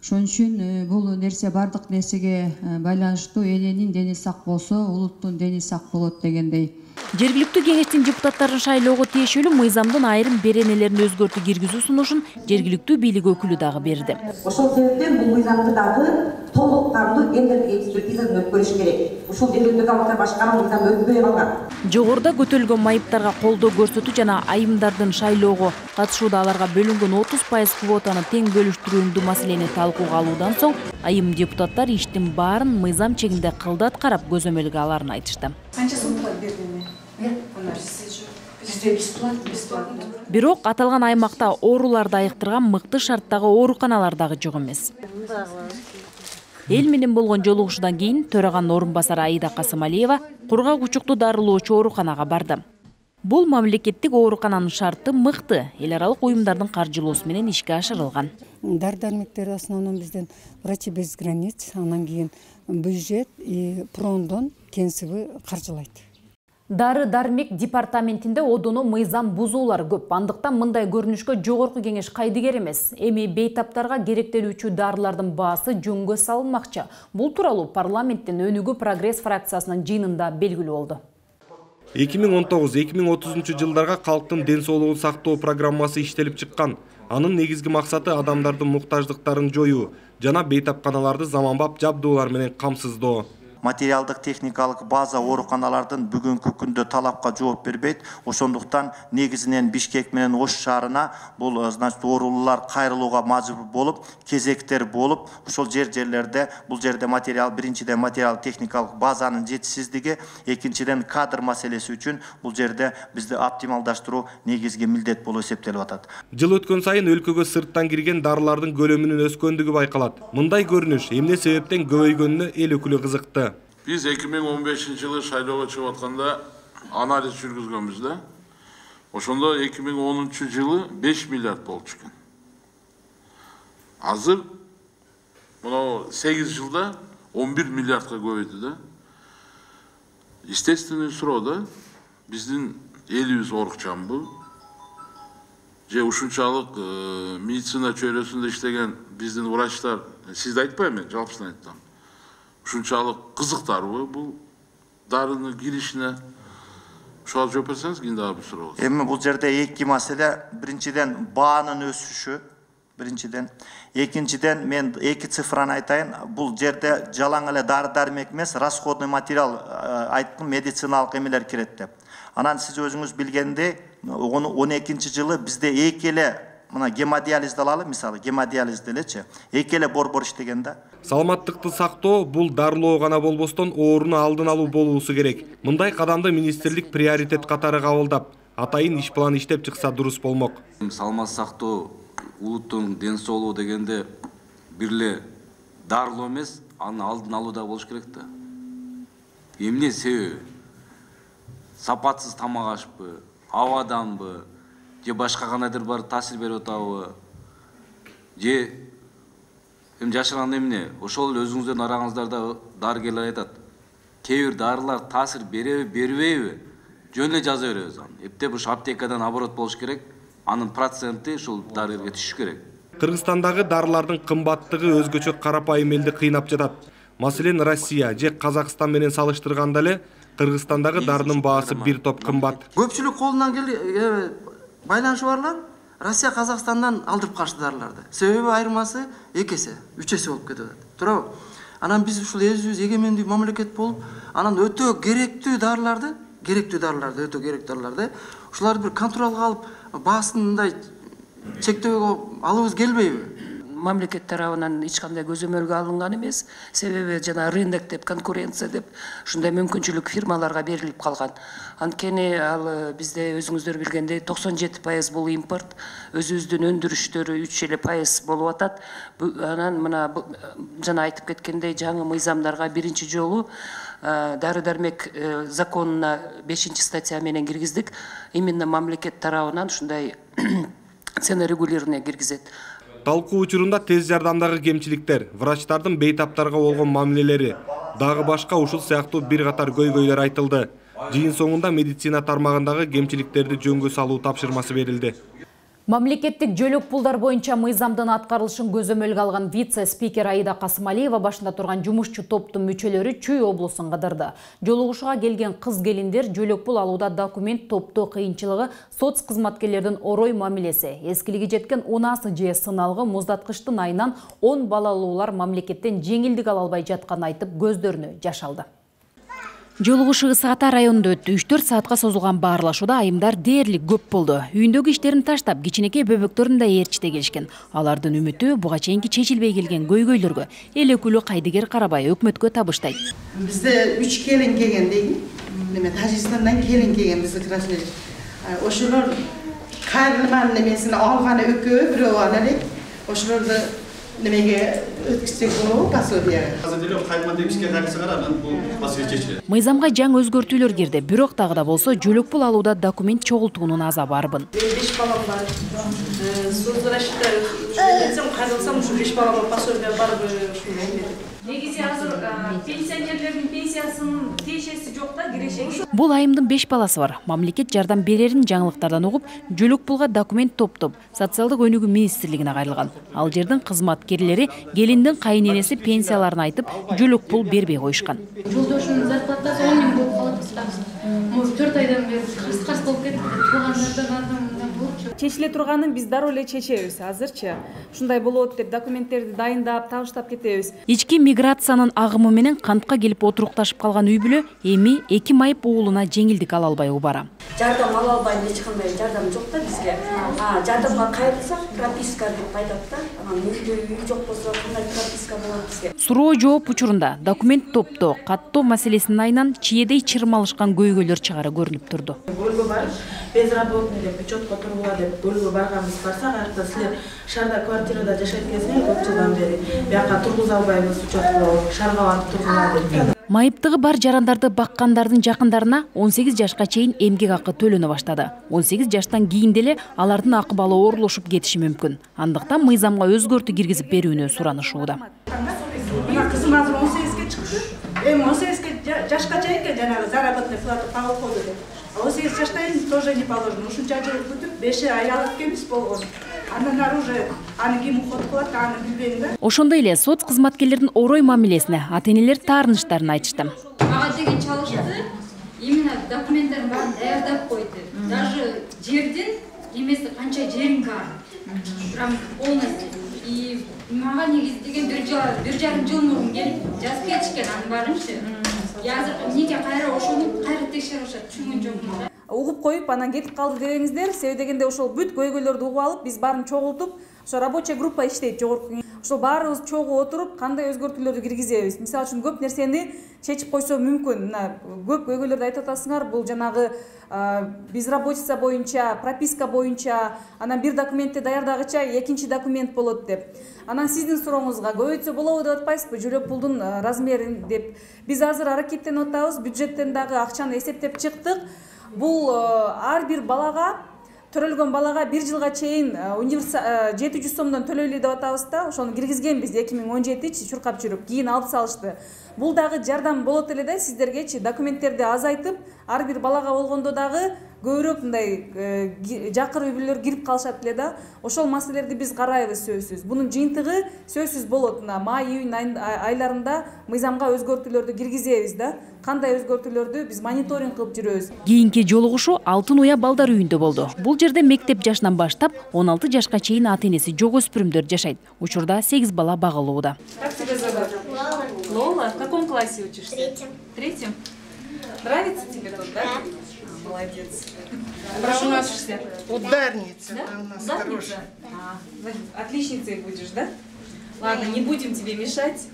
Ошон үчүн бул нерсе бардык нерсеге байланыштуу, эненин дени сак болсо, улуттун дени сак болот дегендей. Жергиликтүү кеңештин депутаттарын шайлоого тиешелүү мыйзамдын айрым беренелерин өзгөртүү киргизүү сунушун жергиликтүү бийлик өкүлү дагы берди. Ошол себептен бул мыйзамды дагы толук кандуу гендердик экспертизадан өткөрүш керек. Ушул жергиликтүү калктар башкаруу мыйзам өтпөй калган. Жогоруда көтөрүлгөн майыптарга колдоо көрсөтүү жана айымдардын шайлоого катышууда аларга бөлүнгөн 30% квотаны тең бөлүштүрүүндүү маселени талкууга алуудан соң айым депутаттар иштин баарын мыйзам чегинде кылдат карап көзөмөлгө аларын айтышты. Канча сом бердиңер? Бизде бесплатно. Бирок аталган аймакта ооруларды айыктырган мыкты шарттагы ооруканалар дагы жок эмес. Эл менен болгон жолугушуудан кийин төраган орун басары Аида Касымалиева кургак учукту дарылоочу ооруканага барды. Бул мамлекеттик оорукананын шарты мыкты, эл аралык уюмдардын каржылоосу менен ишке ашырылган. Дары-дармектер основном бизден врачи без границ, анан кийин бюджет и прондон кенсиби каржылайт. Дары-дармек департаментинде одоно мыйзам бузуулар көп. Андыктан мындай көрүнүшкө жогорку кеңеш кайдыгер эмес. Эми бейтаптарга керектелүүчү дарылардын баасы жөнгө салынмакчы. Бул тууралуу парламенттин Өнүгүү прогресс фракциясынын жыйынында белгилүү болду. 2019-2030 жылдарга калктын ден соолугун сактоо программасы иштелип чыккан. Анын негизги максаты адамдардын муктаждыктарын жоюу жана бейтапканаларды заманбап жабдуулар менен камсыздоо. материалдык техникалык база ооруканалардын бүгүнкү күндө талапка жооп бербейт. Ошондуктан негизинен Бишкек менен Ош шаарына бул значит оорулуулар кайрылууга мажбур болуп, кезектер болуп, ошол жерлерде бул жерде биринчиден материал техникалык базанын жетишсиздиги, экинчиден кадр маселеси үчүн бул жерде бизди оптималдаштыруу негизги милдет болуп эсептелип атат. Жыл өткөн сайын өлкөгө сырттан кирген дарылардын көлөмүнүн өскөндүгү байкалат. Мындай көрүнүш эмне себептен көбөйгөнүнө эл өкүлү кызыкты. Biz 2015 жылы шайлоого чыгып атканда анализ жүргүзгөнбүз да. Ошондо 2010 жылы 5 миллиард болуп чыккан. Азыр мына 8 жылда 11 миллиардка көбөйдү да. Естественный суроо да. Биздин элибиз орукчанбы? Же ушунчалык медицина чөйрөсүндө иштеген биздин врачтар, сизди айтпайм мен, жалпысынан айтам. Ушунчалык кызыктарбы бул дарынын киришине? Ошого жооп берсеңиз кийин дагы бир суроо. Эми бул жерде эки маселе, биринчиден баанын өсүшү, биринчиден, экинчиден мен эки цифраны айтайын. Бул жерде жалаң эле дары-дармек эмес, расходный материал айттым, медициналык эмелер кирет деп. Анан сиз өзүңүз билгендей, 12 жылы бизде эки эле мына гемодиализди алалы, мисалы гемодиализди элечи, эки эле борбор иштеген да. Саламаттыкты сактоо бул дарылоо гана болбостон ооруну алдын алуу болуусу керек. Мындай кадамды министрлик приоритет катары кабылдап, атайын иш план иштеп чыкса дурус болмок. Саламат сактоо улуттун ден соолугу дегенде бир эле дарылоо эмес, аны алдын алууда болуш керек да. Эмне себеби? Сапатсыз тамак ашпы, абаданбы, же башка кандайдыр бар таасир берип атабы, же жашырган эмне? Ошол өзүңүздөрдүн араңыздарда дарыгерлер айтат. Кээ бир дарылар таасир береби, бербейби? Жөн эле жаза беребиз аны. Эптеп ушу аптекадан оборот болуш керек, анын проценти ушул дарыгерге түшүш керек. Кыргызстандагы дарылардын кымбаттыгы өзгөчө карапайым элди кыйнап жатат. Маселен, Россия же Казакстан менен салыштырганда эле Кыргызстандагы дарынын баасы бир топ кымбат. Көпчүлүк колунан байланышы барлар Россия Казакстандан алдырып калышты дарыларды. Себеби айырмасы 2 эсе, 3 эсе болуп кетип атат. Туурабы? Анан биз ушул элибиз эгемендүү мамлекет болуп, анан өтө керектүү дарыларды, өтө керектүү дарыларды ушуларды бир контролго алып, баасындай чектөөгө алыбыз келбейби? Мамлекет тарабынан эч кандай көзөмөлгө алынган эмес. Себеби жана рынок деп, конкуренция деп ушундай мүмкүнчүлүк фирмаларга берилип калган. Анткени ал бизде өзүңүздөр билгендей 97% бул импорт, өзүбүздүн өндүрүштөрү 3% болуп атат. Анан мына жана айтып кеткендей жаңы мыйзамдарга биринчи жолу дары-дармек законуна 5-статья менен киргиздик. Именно мамлекет тарабынан ушундай цена регулирование киргизет. Талкуу учурунда тез жардамдагы кемчиликтер, врачтардын бейтаптарга болгон мамилелери, дагы башка ушул сыяктуу бир катар көйгөйлөр айтылды. Жыйын соңунда медицина тармагындагы кемчиликтерди жөнгө салуу тапшырмасы берилди. Мамлекеттик жөлөк пулдар боюнча мыйзамдын аткарылышын көзөмөлгө алган вице-спикер Аида Касымалиева башында турган жумушчу топтун мүчөлөрү Чүй облусун кыдырды. Жолугушууга келген кыз-келиндер жөлөк пул алууда документ топтоо кыйынчылыгы, соц кызматкерлердин орой мамилеси, эскилиги жеткен унасы же сыналгы муздаткычтын айынан 10 балалуулар мамлекеттен жеңилдик ала албай жатканын айтып көздөрүнө жаш алды. Жолугушуу Саата районунда өттү. 3-4 саатка созулган баарлашууда айымдар дээрлик көп болду. Үйүндөгү иштерин таштап, кичинекей бөбөктөрүн да ээрчите келишкен. Алардын үмүтү буга чейинки чечилбей келген көйгөйлөргө эл өкүлү Кайдыгер Карабай өкмөткө табыштайт. Бизде 3 келин келген дейм. Неме Тажикстандан келин келген бизди красный. Ошолор кайрылман немесин алганы өкөө бирөө ала элек. Ошолорду немеге өткүзсөк болобу пособияга? Азыр деле кайрылман деп ишке кайрылса караган бул маселе чечилет. Мыйзамга жаңы өзгөртүүлөр кирди, бирок дагы да болсо жөлөк пул алууда документ чогултуунун азабы барбын. 5 балам бар. Соцраштар үчүн кайрылсам ушу 5 балама пособия барбы ушундай. Негизи азыр пенсионерлердин пенсиясынын тиешеси жок да, кирешеги. Бул айымдын 5 баласы бар. Мамлекет жардам берерин жаңылыктардан угуп, жөлөк пулга документ топтоп, социалдык өнүгүү министрлигине кайрылган. Ал жердин кызматкерлери келиндин кайыненеси пенсияларын айтып, жөлөк пул бербей коюшкан. Жолдошунун зарплатасы 10 000 болуп калат. 4 айдан бери карс болуп кетти. Туугандардан ардам болчу. чечиле турганын биз дароо эле чечебиз азырчы. Ушундай болот деп документтерди дайындап, тагыштап кетебиз. Ички миграциянын агымы менен кантка келип отурукташып калган үй бүлө эми 2 майып уулуна жеңилдик ала албай убара. Жардам ала албай эч кандай жардам жок да бизге. Жардамга кайрылсак прописка деп айтат да. Үй жок болсо кандай прописка болот бизге. Суроо жооп учурунда документ топтоо, каттоо маселесинин айынан чиедей чырмалышкан көйгөйлөр чыгары көрүнүп турду. Бөлгө барып, безработный деп учетко тургула деп бөлгө барганбыз барсак, артта силер шаарда квартирада жашайт экенсиңер көп жылдан бери. Бияка тургуза албайбыз учетко, шаарга барып тургула деп. Майыптыгы бар жарандарды баккандардын жакындарына 18 жашка чейин эмгек акы төлөнө баштады. 18 жаштан кийин деле алардын акыбалы оорлошуп кетиши мүмкүн. Андыктан мыйзамга өзгөртүү киргизип берүүнү суранышууда. Мына кызым азыр 18ге чыкты. Эми 18 жашка чейин жанагы заработный плата кабыл койду деп. 18 жаштайын тоже не положено. Ушунча жыл күтүп 5 ай алып келбиз болгон. Андан ары уже аны ким уход кылат, аны билбейм да. Ошондой эле соц кызматкерлердин орой мамилесине ата-энелер таарынычтарын айтышты. Ага деген чалышты, именно документтерин баарын даярдап койду. Даже жердин эмеси канча жериң бар. Прям полностью. И мага негизи деген 1,5 жыл мурун келип жазып кетишкен анын баарынчы. Азыр эмнеге кайра ошону кайра текшеришет, түшүнгөн жокмун да. Угуп коюп анан кетип калды дебеңиздер. Себеби дегенде ошол бүт көйгөйлөрдү угуп алып, биз баарын чогултуп, ошо рабочая группа иштейт жогорку. Ошол баарыбыз чогуу отуруп, кандай өзгөртүүлөрдү киргизебиз. Мисалы үчүн көп нерсени чечип койсо мүмкүн. Мына көп көйгөйлөрдү айтып атасыңар, бул жанагы безработица боюнча, прописка боюнча, анан бир документти даярдагыча экинчи документ болот деп. Анан сиздин сурооңузга көбөйтсө болобу деп атпайсызбы, жөлөк пулдун размерин деп. Биз азыр аракеттенип атабыз, бюджеттен дагы акчаны эсептеп чыктык. Бул ар бир балага, төрөлгөн балага 1 жылга чейин 700 сомдон төлөйлү деп атабыз да. Ошону киргизгенбиз 2017 чуркап жүрүп, кийин алып салышты. Бул дагы жардам болот эле да сиздергечи, документтерди азайтып, ар бир балага болгондо дагы көбүрөөк мындай жакыр үй бүлөлөр кирип калышат эле да. Ошол маселелерди биз карайбыз сөзсүз. Бунун жыйынтыгы сөзсүз болот. Май, июнь айларында мыйзамга өзгөртүүлөрдү киргизебиз да. Кандай өзгөртүүлөрдү биз мониторинг кылып жүрөбүз. Кийинки жолугушуу Алтын Уя балдар үйүндө болду. Бул жерде мектеп жашынан баштап 16 жашка чейин ата-энеси жок өспүрүмдөр жашайт. Учурда 8 бала багылууда. Как тебя зовут? Лола. В каком классе учишься? Третьем. Нравится тебе тут, да? Молодец. Хорошо учишься? Ударница. Да? Ударница? Отличницей будешь, да? Ладно, не будем тебе мешать.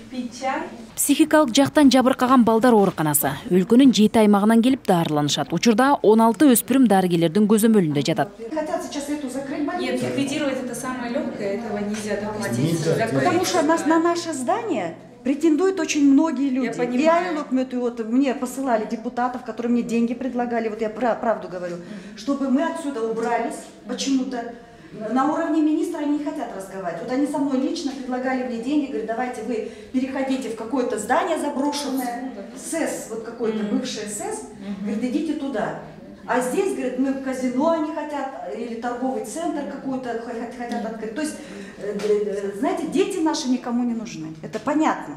Пить чай. Психикалык жактан жабыркаган балдар ооруканасы өлкөнүн 7 аймагынан келип дарыланышат. Учурда 16 өспүрүм дарыгерлердин көзөмөлүндө жатат. Хотят сейчас эту закрыть больницу? Нет, ликвидировать это самое легкое, этого нельзя допустить. Потому что на наше здание претендуют очень многие люди. И Айлукмету, вот мне посылали депутатов, которые мне деньги предлагали, вот я правду говорю, чтобы мы отсюда убрались почему-то. На уровне министра они не хотят разговаривать. Вот они со мной лично предлагали мне деньги, говорят, давайте вы переходите в какое-то здание заброшенное, СЭС, вот какой-то бывший СЭС, говорит, идите туда. А здесь, говорят, мы казино они хотят, или торговый центр какой-то хотят открыть. То есть, знаете, дети наши никому не нужны, это понятно.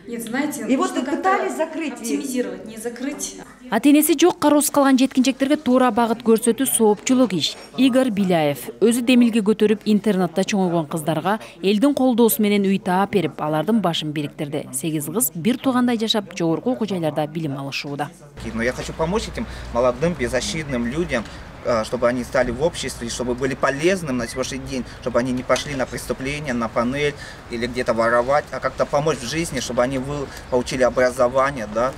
Нет, знаете, и вот пытались закрыть, оптимизировать, не закрыть. Ата-энеси жок кароосуз калган жеткинчектерге туура багыт көрсөтүү соопчулук иш. Игорь Биляев өзү демилге көтөрүп интернатта чоңойгон кыздарга элдин колдоосу менен үй таап берип, алардын башын бириктирди. 8 кыз бир туугандай жашап, жогорку окуу жайларда билим алышууда. Но я хочу помочь этим молодым, беззащитным людям, чтобы они стали в обществе, чтобы были полезным на сегодняшний день, чтобы они не пошли на преступления, на панель или где-то воровать, а как-то помочь в жизни, чтобы они получили образование, да.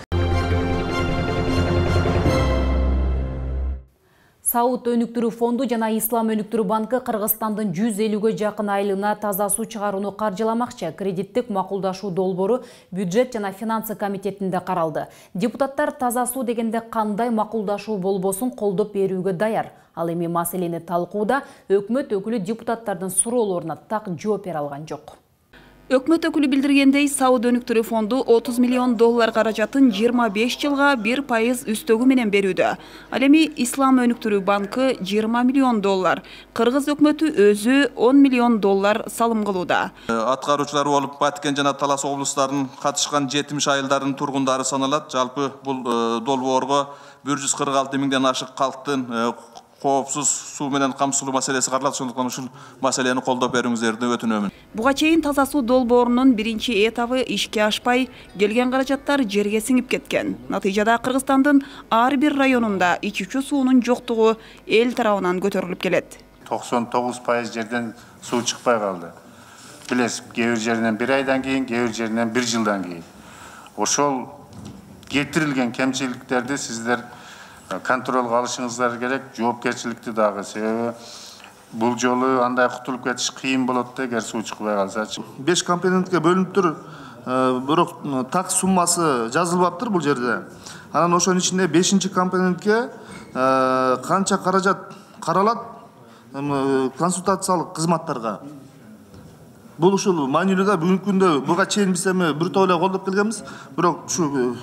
Сауд өнүктүрүү фонду жана Ислам өнүктүрүү банкы Кыргызстандын 150ге жакын айлына таза суу чыгарууну каржыламакчы. Кредиттик макулдашуу долбоору бюджет жана финансы комитетинде каралды. Депутаттар таза суу дегенде кандай макулдашуу болбосун колдоп берүүгө даяр. Ал эми маселени талкууда өкмөт өкүлү депутаттардын суроолоруна так жооп бере алган жок. Өкмөт өкүлү билдиргендей, Сауд өнүктүрүү фонду $30 миллион каражатын 25 жылга 1% үстөгү менен берүүдө. Ал эми Ислам өнүктүрүү банкы $20 миллион, Кыргыз өкмөтү өзү $10 миллион салым кылууда. Аткаруучулар болуп Баткен жана Талас облустарынын катышкан 70 айылдардын тургундары саналат. Жалпы бул долбоорго 146 миңден ашык калктын коопсуз суу менен камсыздоо маселеси каралат. Ошондуктан ушул маселени колдоп бериңиздерди өтүнөмүн. Буга чейин таза суу долбоорунун биринчи этабы ишке ашпай, келген каражаттар жерге сиңип кеткен. Натыйжада Кыргызстандын ар бир районунда ичүүчү суунун жоктугу эл тарабынан көтөрүлүп келет. 99% жерден суу чыкпай калды. Билесиз, кээ бир жеринен 1 айдан кийин, кээ бир жеринен 1 жылдан кийин. Ошол кетирилген кемчиликтерди сиздер контролго алышыңыздар керек, жоопкерчиликти дагы. Себеби бул жолу андай кутулуп кетиш кыйын болот да, эгер суу чыкпай калсачы. 5 компонентке бөлүнүп тур, бирок так суммасы жазылбаптыр бул жерде. Анан ошонун ичинде 5-чи компонентке канча каражат каралат консультациялык кызматтарга. Бул ушул маанилүүгө бүгүнкү күндө буга чейин биз эми бир топ эле колдоп келгенбиз, бирок ушу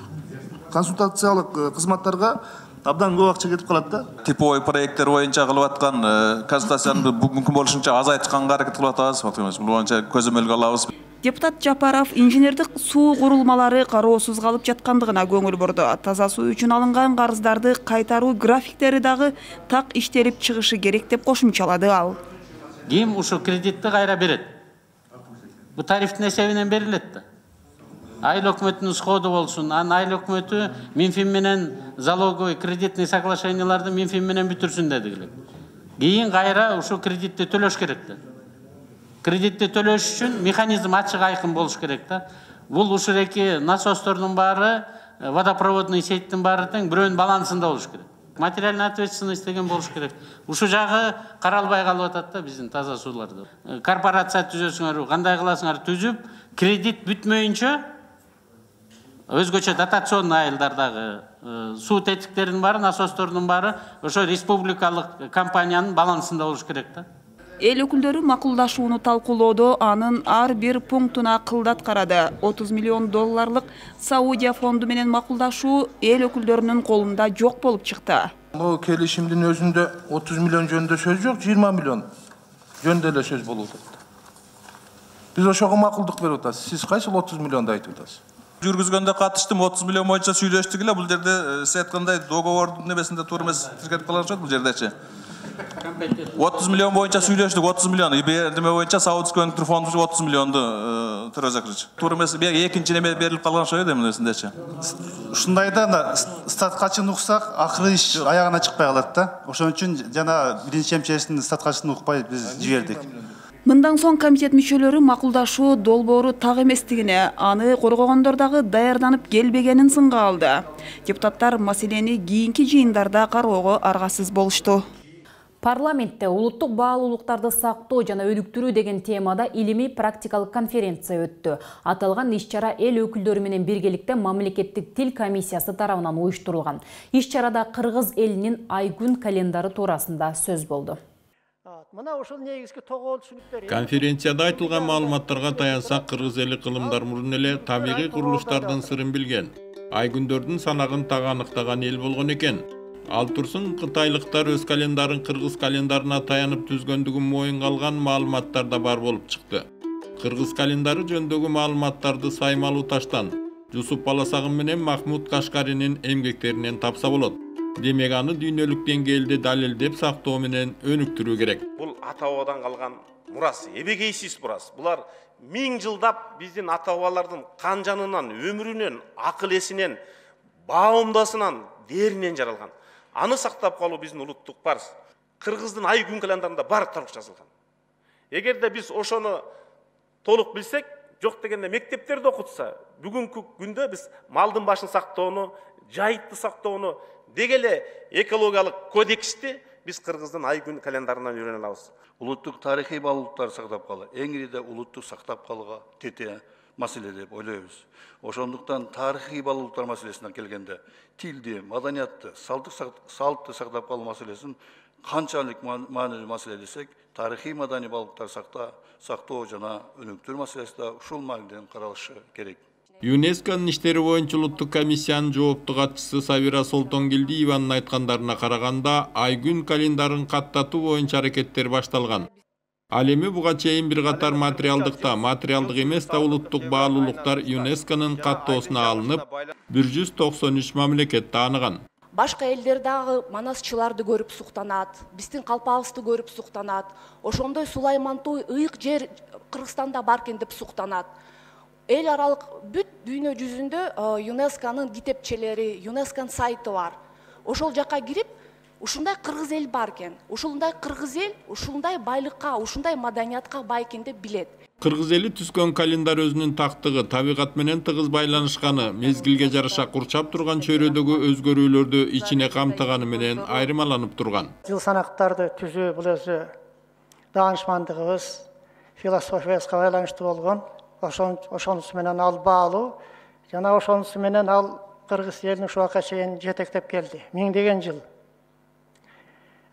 консультациялык кызматтарга абдан көп акча кетип калат да. Типовой проекттер боюнча кылып аткан консультацияны мүмкүн болушунча азайтышканга аракет кылып атабыз. Бул боюнча көзөмөлгө алабыз. Депутат Жапаров инженердик суу курулмалары кароосуз калып жаткандыгына көңүл бурду. Таза суу үчүн алынган карыздарды кайтаруу графиктери дагы так иштелип чыгышы керек деп кошумчалады ал. Ким ушу кредитти кайра берет? Бу тарифтин эсебинен берилет да. Айыл өкмөтүнүн сходу болсун, анан айыл өкмөтү Минфин менен залоговый кредитный соглашенияларды Минфин менен бүтүрсүн дедик. Кийин кайра ушу кредитти төлөш керек да. Кредитти төлөш үчүн механизм ачык айкын болуш керек да. Бул ушул эки насостордун баары, водопроводный сетьтин баары тең бирөөнүн балансында болуш керек. Материальный ответственность деген болуш керек. Ушу жагы каралбай калып атат да биздин таза сууларды. Корпорация түзөсүңөр, кандай кыласыңар түзүп, кредит бүтмөйүнчө өзгөчө дотационный айылдардагы суу тетиктеринин баары, насостордун баары ошо республикалык компаниянын балансында болуш керек да. Эл өкүлдөрү макулдашууну талкуулоодо анын ар бир пунктуна кылдат карады. 30 миллион долларлык Саудия фонду менен макулдашуу эл өкүлдөрүнүн колунда жок болуп чыкты. Бул келишимдин өзүндө 30 миллион жөнүндө сөз жок, 20 миллион жөнүндө эле сөз болуп атат. Биз ошого макулдук берип атабыз. Сиз кайсыл 30 миллионду айтып атасыз? Жүргүзгөндө катыштым, 30 миллион боюнча сүйлөштүк эле. Бул жерде сиз айткандай договордун небесинде туура эмес тиркелип калган окшойт бул жердечи. 30 миллион боюнча сүйлөштүк, 30 миллион. Неме боюнча Саудовский өнүктүрүү фонду 30 миллионду төрөзөкүрүч. Туура эмес, экинчи неме берилип калган окшойт эмнесиндечи. Ушундайда статкачын уксак, акыры иш аягына чыкпай калат да. Ошон үчүн жана биринчи эмчесинин статкачын укпай биз жибердик. Мындан соң комитет мүчөлөрү макулдашуу долбоору так эместигине, аны коргогондор дагы даярданып келбегенин сынга алды. Депутаттар маселени кийинки жыйындарда кароого аргасыз болушту. Парламентте улуттук баалуулуктарды сактоо жана өнүктүрүү деген темада илимий практикалык конференция өттү. Аталган иш-чара эл өкүлдөрү менен биргеликте мамлекеттик тил комиссиясы тарабынан уюштурулган. Иш-чарада кыргыз элинин айгүн календары туурасында сөз болду. Конференцияда айтылган маалыматтарга таянсак, кыргыз эли кылымдар мурун эле табигый курулуштардын сырын билген, айгүндөрдүн санагын так аныктаган эл болгон экен. Ал турсун кытайлыктар өз календарын кыргыз календарына таянып түзгөндүгүн моюнга алган маалыматтар да бар болуп чыкты. Кыргыз календары жөнүндөгү маалыматтарды Саймалуу Таштан, Жусуп Баласагын менен Махмуд Кашкаринин эмгектеринен тапса болот. Демек аны дүйнөлүк деңгээлде далилдеп сактоо менен өнүктүрүү керек. Бул ата бабадан калган мурас, эбегейсиз мурас. Булар 1000 жылдап биздин ата бабалардын кан жанынан, өмүрүнөн, акыл эсинен, баамдасынан, деринен жаралган. Аны сактап калуу биздин улуттук парыз. Кыргыздын ай күн календарында бар толук жазылган. Эгерде биз ошону толук билсек, жок дегенде мектептерде окутса, бүгүнкү күндө биз малдын башын сактоону, жайытты сактоону, дегеле экологиялык кодексти биз кыргыздын ай күн календарынан үйрөнө алабыз. Улуттук тарыхый баалуулуктарды сактап калуу, эңириде улуттук сактап калууга тете маселе деп ойлойбуз. Ошондуктан тарыхый баалуулуктар маселесине келгенде тилди, маданиятты, салтты сактап калуу маселесин канчалык маанилүү маселе десек, тарыхый маданий баалуулуктар сактоо жана өнүктүрүү маселеси да ушул мааниден каралышы керек. ЮНЕСКОнун иштери боюнча улуттук комиссиянын жооптуу катчысы Сабира Солтонгелдиеванын айткандарына караганда, айгүн календарын каттатуу боюнча аракеттер башталган. Ал эми буга чейин бир катар материалдык эмес да улуттук баалуулуктар ЮНЕСКОнун каттоосуна алынып, 193 мамлекет тааныган. Башка элдер дагы манасчыларды көрүп суктанат, биздин калпабызды көрүп суктанат. Ошондой Сулаймантуу ыйык жер Кыргызстанда бар экен деп суктанат. Эл аралык бүт дүйнө жүзүндө ЮНЕСКОнун китепчелери, ЮНЕСКОнун сайты бар. Ошол жакка кирип, ушундай кыргыз эл бар экен. Ушундай кыргыз эл, ушундай байлыкка, ушундай маданиятка бай экен деп билет. Кыргыз эли түзгөн календар өзүнүн тактыгы, табигат менен тыгыз байланышканы, мезгилге жараша курчап турган чөйрөдөгү өзгөрүүлөрдү ичине камтыганы менен айырмаланып турган. Жыл санактарды түзүү бул өзү даанышмандыгыбыз, философияга байланыштуу болгон. Ошонусу менен ал баалуу, жана ошонусу менен ал кыргыз элин ушул убакка чейин жетектеп келди. Миңдеген жыл.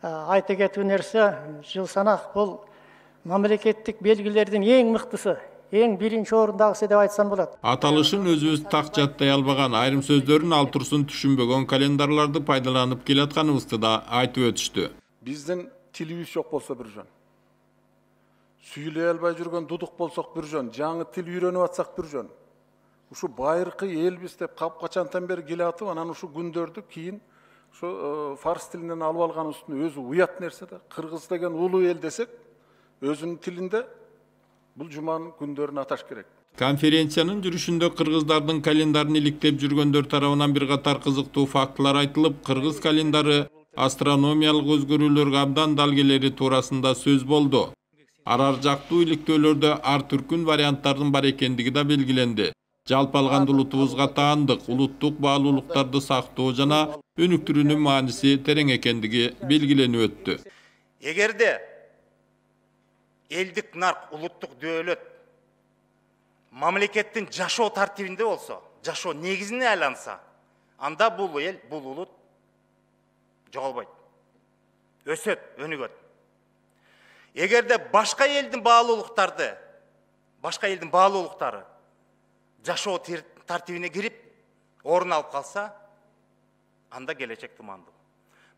Айта кетүү нерсе, жыл санак бул мамлекеттик белгилердин эң мыктысы, эң биринчи орундагысы деп айтсам болот. Аталышын өзүбүз так жаттай албаган, айрым сөздөрүн ал турсун түшүнбөгөн календарларды пайдаланып келатканыбызды да айтып өтүштү. Биздин тилибиз жок болсо бир жөн. Сүйлөй албай жүргөн дудук болсок бир жөн, жаңы тил үйрөнүп атсак бир жөн. Ушу байыркы элбиз деп капкачантан бери келе атып, анан ушу күндөрдү кийин фарс тилинен алып алганыбыздын өзү уят нерсе да. Кыргыз деген улуу эл десек, өзүнүн тилинде бул жуманын күндөрүн аташ керек. Конференциянын жүрүшүндө кыргыздардын календарын иликтеп жүргөндөр тарабынан бир катар кызыктуу фактылар айтылып, кыргыз календары астрономиялык өзгөрүүлөргө абдан дал келери туурасында сөз болду. Арар жактуу иликтөөлөрдө ар түркүн варианттардын бар экендиги да белгиленди. Жалпы алганда улутубузга таандык улуттук баалуулуктарды сактоо жана өнүктүрүүнүн мааниси терең экендиги белгиленип өттү. Эгерде элдик нарк, улуттук дөөлөт мамлекеттин жашоо тартибинде болсо, жашоо негизине айланса, анда бул эл, бул улут жоголбойт. Өсөт, өнүгөт. Эгерде башка элдин баалуулуктары жашоо тартибине кирип, орун алып калса, анда келечек тумандуу.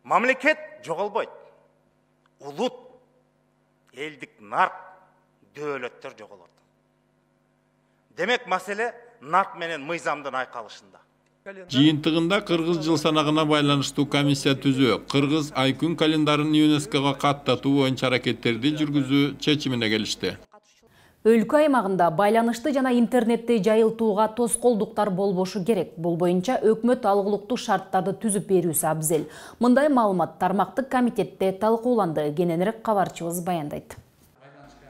Мамлекет жоголбойт. Улут, элдик нарк, дөөлөттөр жоголот. Демек маселе нарк менен мыйзамдын айкалышында. Жыйынтыгында кыргыз жыл санагына байланыштуу комиссия түзүү, кыргыз ай күн календарын ЮНЕСКОга каттатуу боюнча аракеттерди жүргүзүү чечимине келишти. Өлкө аймагында байланышты жана интернетти жайылтууга тоскоолдуктар болбошу керек. Бул боюнча өкмөт алгылыктуу шарттарды түзүп берүүсү абзел. Мындай маалымат тармактык комитетте талкууланды. Кененирээк кабарчыбыз баяндайт.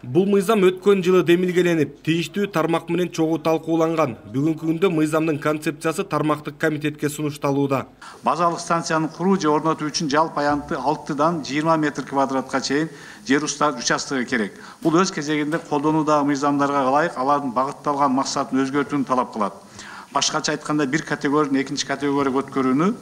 Бул мыйзам өткөн жылы демилгеленип, тийиштүү тармак менен чогуу талкууланган. Бүгүнкү күндө мыйзамдын концепциясы тармактык комитетке сунушталууда. Базалык станцияны куруу же орнотуу үчүн жалпы аянты 6-дан 20 метр квадратка чейин жер участогы керек. Бул өз кезегинде колдонуудагы мыйзамдарга ылайык алардын багытталган максатын өзгөртүүнү талап кылат. Башкача айтканда, бир категориядан экинчи категорияга өткөрүүнү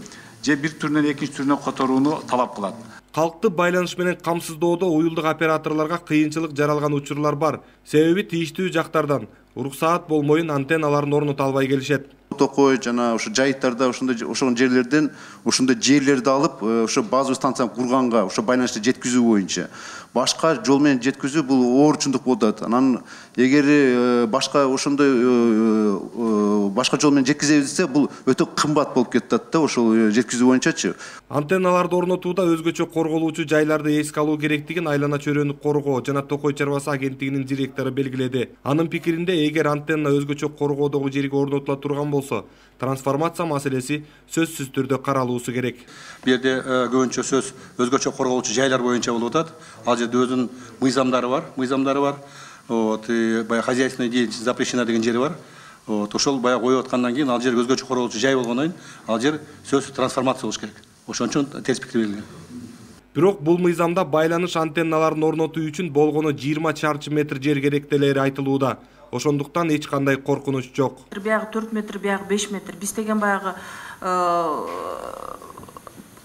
же бир түрүнөн экинчи түрүнө которууну талап кылат. Калкты байланыш менен камсыздоодо уюлдук операторлорго кыйынчылык жаралган учурлар бар. Себеби тийиштүү жактардан уруксаат болмоюн антенналарын орното албай келишет. Токой жана ушу жайыттарда ошол жерлерден ушундай жерлерди алып, ошо базовый станцияны курганга, ошо байланышты жеткизүү боюнча башка жол менен жеткизүү бул оорчундук болот. Анан эгер башка ошондой башка жол менен жеткизебиз десе, бул өтө кымбат болуп кетет да, ошол жеткизүү боюнчачы. Антенналарды орнотууда өзгөчө корголуучу жайларды эске алуу керектигин Айлана чөйрөнү коргоо жана Токой чарбасы агенттигинин директору белгиледи. Анын пикиринде, эгер антенна өзгөчө коргоодогу жерге орнотула турган болсо, трансформация маселеси сөзсүз түрдө каралуусу керек. Бу жерде көбүнчө сөз өзгөчө корголуучу жайлар боюнча болуп атат. Ал жерде өзүнүн мыйзамдары бар. Баягы хозяйственная деятельность запрещена деген жери бар. Ошол баягы коюп аткандан кийин ал жер өзгөчө корголуучу жай болгондон кийин ал жер сөзсүз трансформация болуш керек. Ошон үчүн терс пикир берилген. Бирок бул мыйзамда байланыш антенналарын орнотуу үчүн болгону 20 чарчы метр жер керектелери айтылууда. Ошондуктан эч кандай коркунуч жок. Биягы 4 метр, биягы 5 метр. Биз деген баягы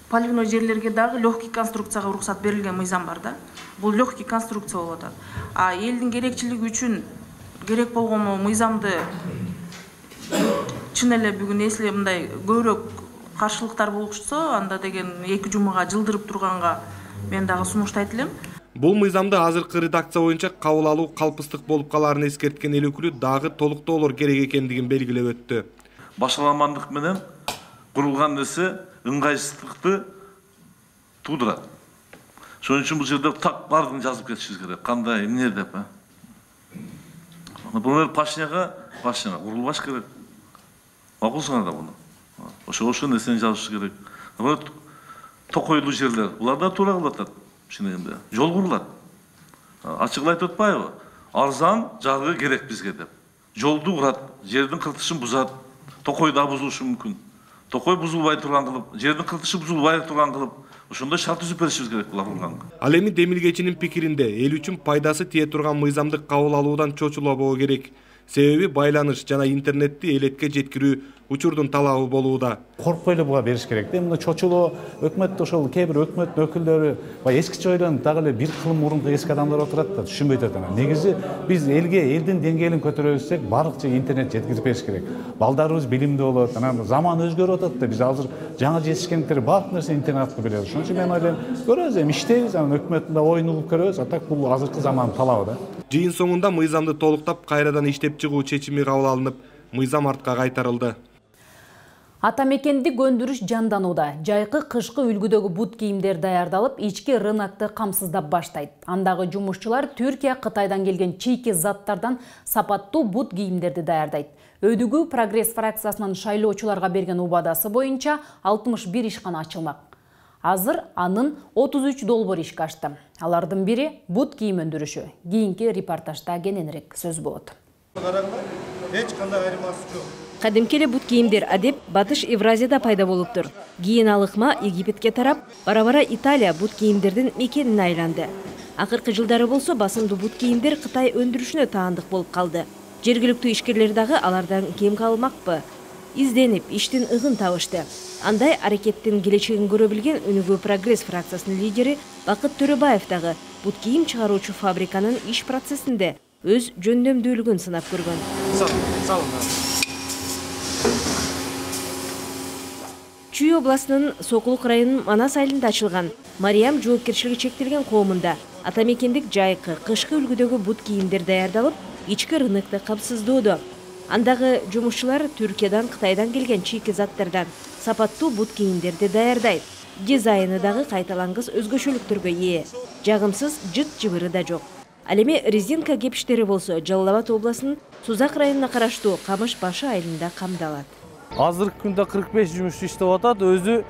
поливной жерлерге дагы легкий конструкцияга уруксат берилген мыйзам бар да. Бул легкий конструкция болуп атат. А элдин керекчилиги үчүн керек болгон мыйзамды чын эле бүгүн эсле мындай көбүрөөк каршылыктар болушса, анда деген 2 жумага жылдырып турганга мен дагы сунуштайт элем. Бул мыйзамды азыркы редакция боюнча кабыл алуу калпыстык болуп калаарын эскерткен эл өкүлү дагы толуктоолор керек экендигин белгилеп өттү. Башаламандык менен курулган нерсе ыңгайсыздыкты туудурат. Ошон үчүн бул жерде так бардыгын жазып кетишибиз керек. Кандай, эмне деп. Например, Пашняга курулбаш керек. Макулсуңар да буну. Ошо нерсени жазыш керек. Например, токойлуу жерлер, булар да туура кылып атат. Шынында жол курулат. Ачыгын айтып атпайбы? Арзан жаргы керек бизге деп. Жолду курат, жердин кыртышын бузат. Токой да бузулушу мүмкүн. Токой бузулбай турган кылып, жердин кыртышы бузулбай турган кылып, ошондой шарт түзүп беришибиз керек булар курганга. Ал эми демилгечинин пикиринде эл үчүн пайдасы тие турган мыйзамдык кабыл алуудан чочулабоо керек. Себеби байланыш жана интернетти элетке жеткирүү учурдун талабы болууда. Коркпой эле буга бериш керек. Мына чочулоо өкмөттө ошол кээ бир өкмөттүн өкүлдөрү эскиче ойлонуп дагы эле бир кылым мурунку эски адамдар отурат да түшүнбөй атат. Негизи биз элдин деңгээлин көтөрөбүзсек барлык жерге интернет жеткирип бериш керек. Балдарыбыз билимдүү болот. Анан заман өзгөрүп атат да биз азыр жаңы жетишкендер барлык нерсе интернет аркылуу билет. Ошон үчүн мен ойлойм, көрөбүз эми иштейбиз, анан өкмөттүн да оюн угуп көрөбүз. Атак бул азыркы замандын талабы да. Жыйын соңунда мыйзамды толуктап кайрадан иштеп чыгуу чечими кабыл алынып, мыйзам артка кайтарылды. Атамекендик өндүрүш жанданууда. Жайкы кышкы үлгүдөгү бут кийимдер даярдалып, ички рынокты камсыздап баштайт. Андагы жумушчулар Түркия, Кытайдан келген чийки заттардан сапаттуу бут кийимдерди даярдайт. Өдүгүү Прогресс фракциясынын шайлоочуларга берген убадасы боюнча 61 ишкана ачылмак. Азыр анын 33 долбоор ишке ашты. Алардын бири бут кийим өндүрүшү. Кийинки репортажда кененирээк сөз болот. Эч кандай айырмасы жок. Кадимки эле бут кийимдер адеп Батыш Евразияда пайда болуптур. Кийин ал ыкма Египетке тарап, бара-бара Италия бут кийимдердин мекенине айланды. Акыркы жылдары болсо басымдуу бут кийимдер Кытай өндүрүшүнө таандык болуп калды. Жергиликтүү ишкерлер дагы алардан кем калмакпы? Изденип, иштин ыгын табышты. Андай аракеттин келечегин көрө билген Өнүгүү Прогресс фракциясынын лидери Бакыт Төрөбаев дагы бут кийим чыгаруучу фабриканын иш процессинде өз жөндөмдүүлүгүн сынап көргөн. Чүй областынын Сокулук районунун Манас айылында ачылган Мариям жоопкерчилиги чектелген коомунда атамекендик жайкы кышкы үлгүдөгү бут кийимдер даярдалып, ички рынокто камсыздоодо. Андагы жумушчулар Түркиядан, Кытайдан келген чийки заттардан сапаттуу бут кийимдерди даярдайт. Дизайны дагы кайталангыс өзгөчөлүктөргө ээ. Жагымсыз жыт-жыбыры да жок. Ал эми резинка кепиштери болсо Жалал Абад областынын Сузак районуна караштуу Камыш Башы айылында камдалат. Азыркы күндө 45 жумушчу иштеп атат, өзү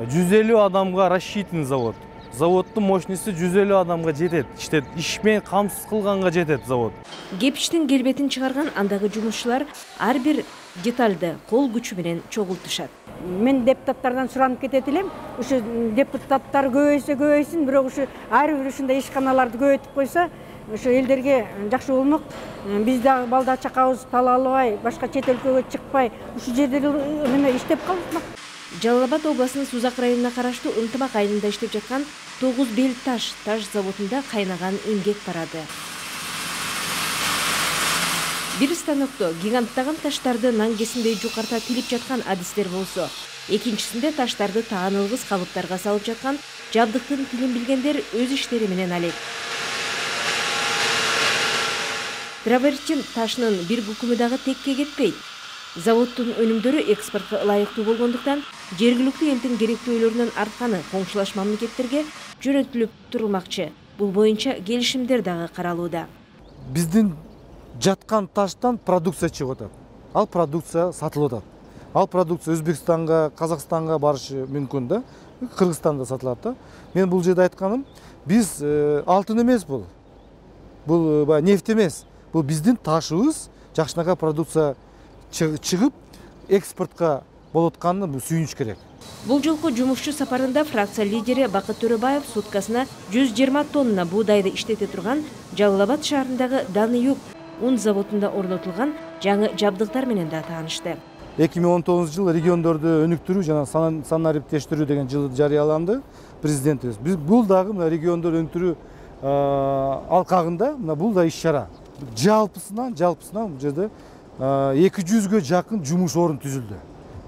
150 адамга рассчитан завод. Заводдун мощности 150 адамга жетет. Иштет, ишмен камсыз кылганга жетет завод. Кепиштин келбетин чыгарган андагы жумушчулар ар бир детальды кол күчү менен чогултушат. Мен депутаттардан суранып кетет элем, ушу депутаттар көбөйсүн, бирок ушу ар бир ушундай ишканаларды көбөйтүп койсо, ушу элдерге жакшы болмок. Биз дагы балда чакабыз талалабай, башка чет өлкөгө чыкпай, ушу жерде неме иштеп калдык. Жалал Абад областынын Сузак районуна караштуу Ынтымак айылында иштеп жаткан 9 бел таш заводунда кайнаган эмгек барады. Бир станокто гиганттаган таштарды нангесиндей жукарта тилип жаткан адистер болсо, экинчисинде таштарды таанылгыс калыптарга салып жаткан жабдыктын тилин билгендер өз иштери менен алек. Траверчин ташынын бир букуму дагы текке кетпейт. Заводдун өнүмдөрү экспортко ылайыктуу болгондуктан жергиликтүү элдин керектөөлөрүнөн артканы коңшулаш мамлекеттерге жөнөтүлүп турулмакчы. Бул боюнча келишимдер дагы каралууда. Биздин жаткан таштан продукция чыгып атат. Ал продукция сатылып атат. Ал продукция Өзбекстанга, Казакстанга барышы мүмкүн да, Кыргызстанда сатылат да. Мен бул жерде айтканым, биз алтын эмес бул. Бул нефть эмес. Бул биздин ташыбыз жакшынакай продукция чыгып экспортко болуп атканына сүйүнүш керек. Бул жолку жумушчу сапарында фракция лидери Бакыт Төрөбаев суткасына 120 тонна буудайды иштете турган Жалал Абад шаарындагы Даныюк un заводунда орнотулган жаңы жабдыктар менен да таанышты. 2019 жыл региондорду өнүктүрүү жана санариптештирүү деген жыл жарыяланды президентибиз. Биз бул дагы мына региондор өнүктүрүү алкагында бул да иш-чара. Жалпысынан бул жерде 200гө жакын жумуш орун түзүлдү.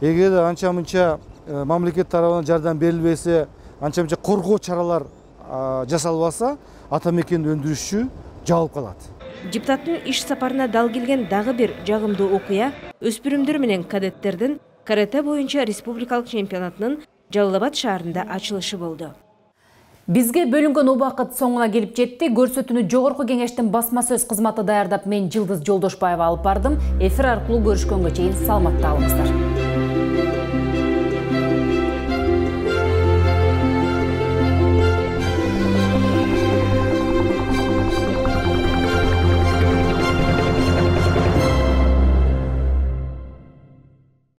Эгер анча-мынча мамлекет тарабынан жардам берилбесе, анча-мынча коргоо чаралар жасалбаса, атамекенди өндүрүшчү жабылып калат. Депутаттын иш сапарына дал келген дагы бир жагымдуу окуя өспүрүмдөр менен кадеттердин карате боюнча республикалык чемпионатынын Жалал Абад шаарында ачылышы болду. Бизге бөлүнгөн убакыт соңуна келип жетти. Көрсөтүүнү Жогорку Кеңештин басма сөз кызматы даярдап, мен Жылдыз Жолдошбаева алып бардым. Эфир аркылуу көрүшкөнгө чейин саламатта калыңыздар.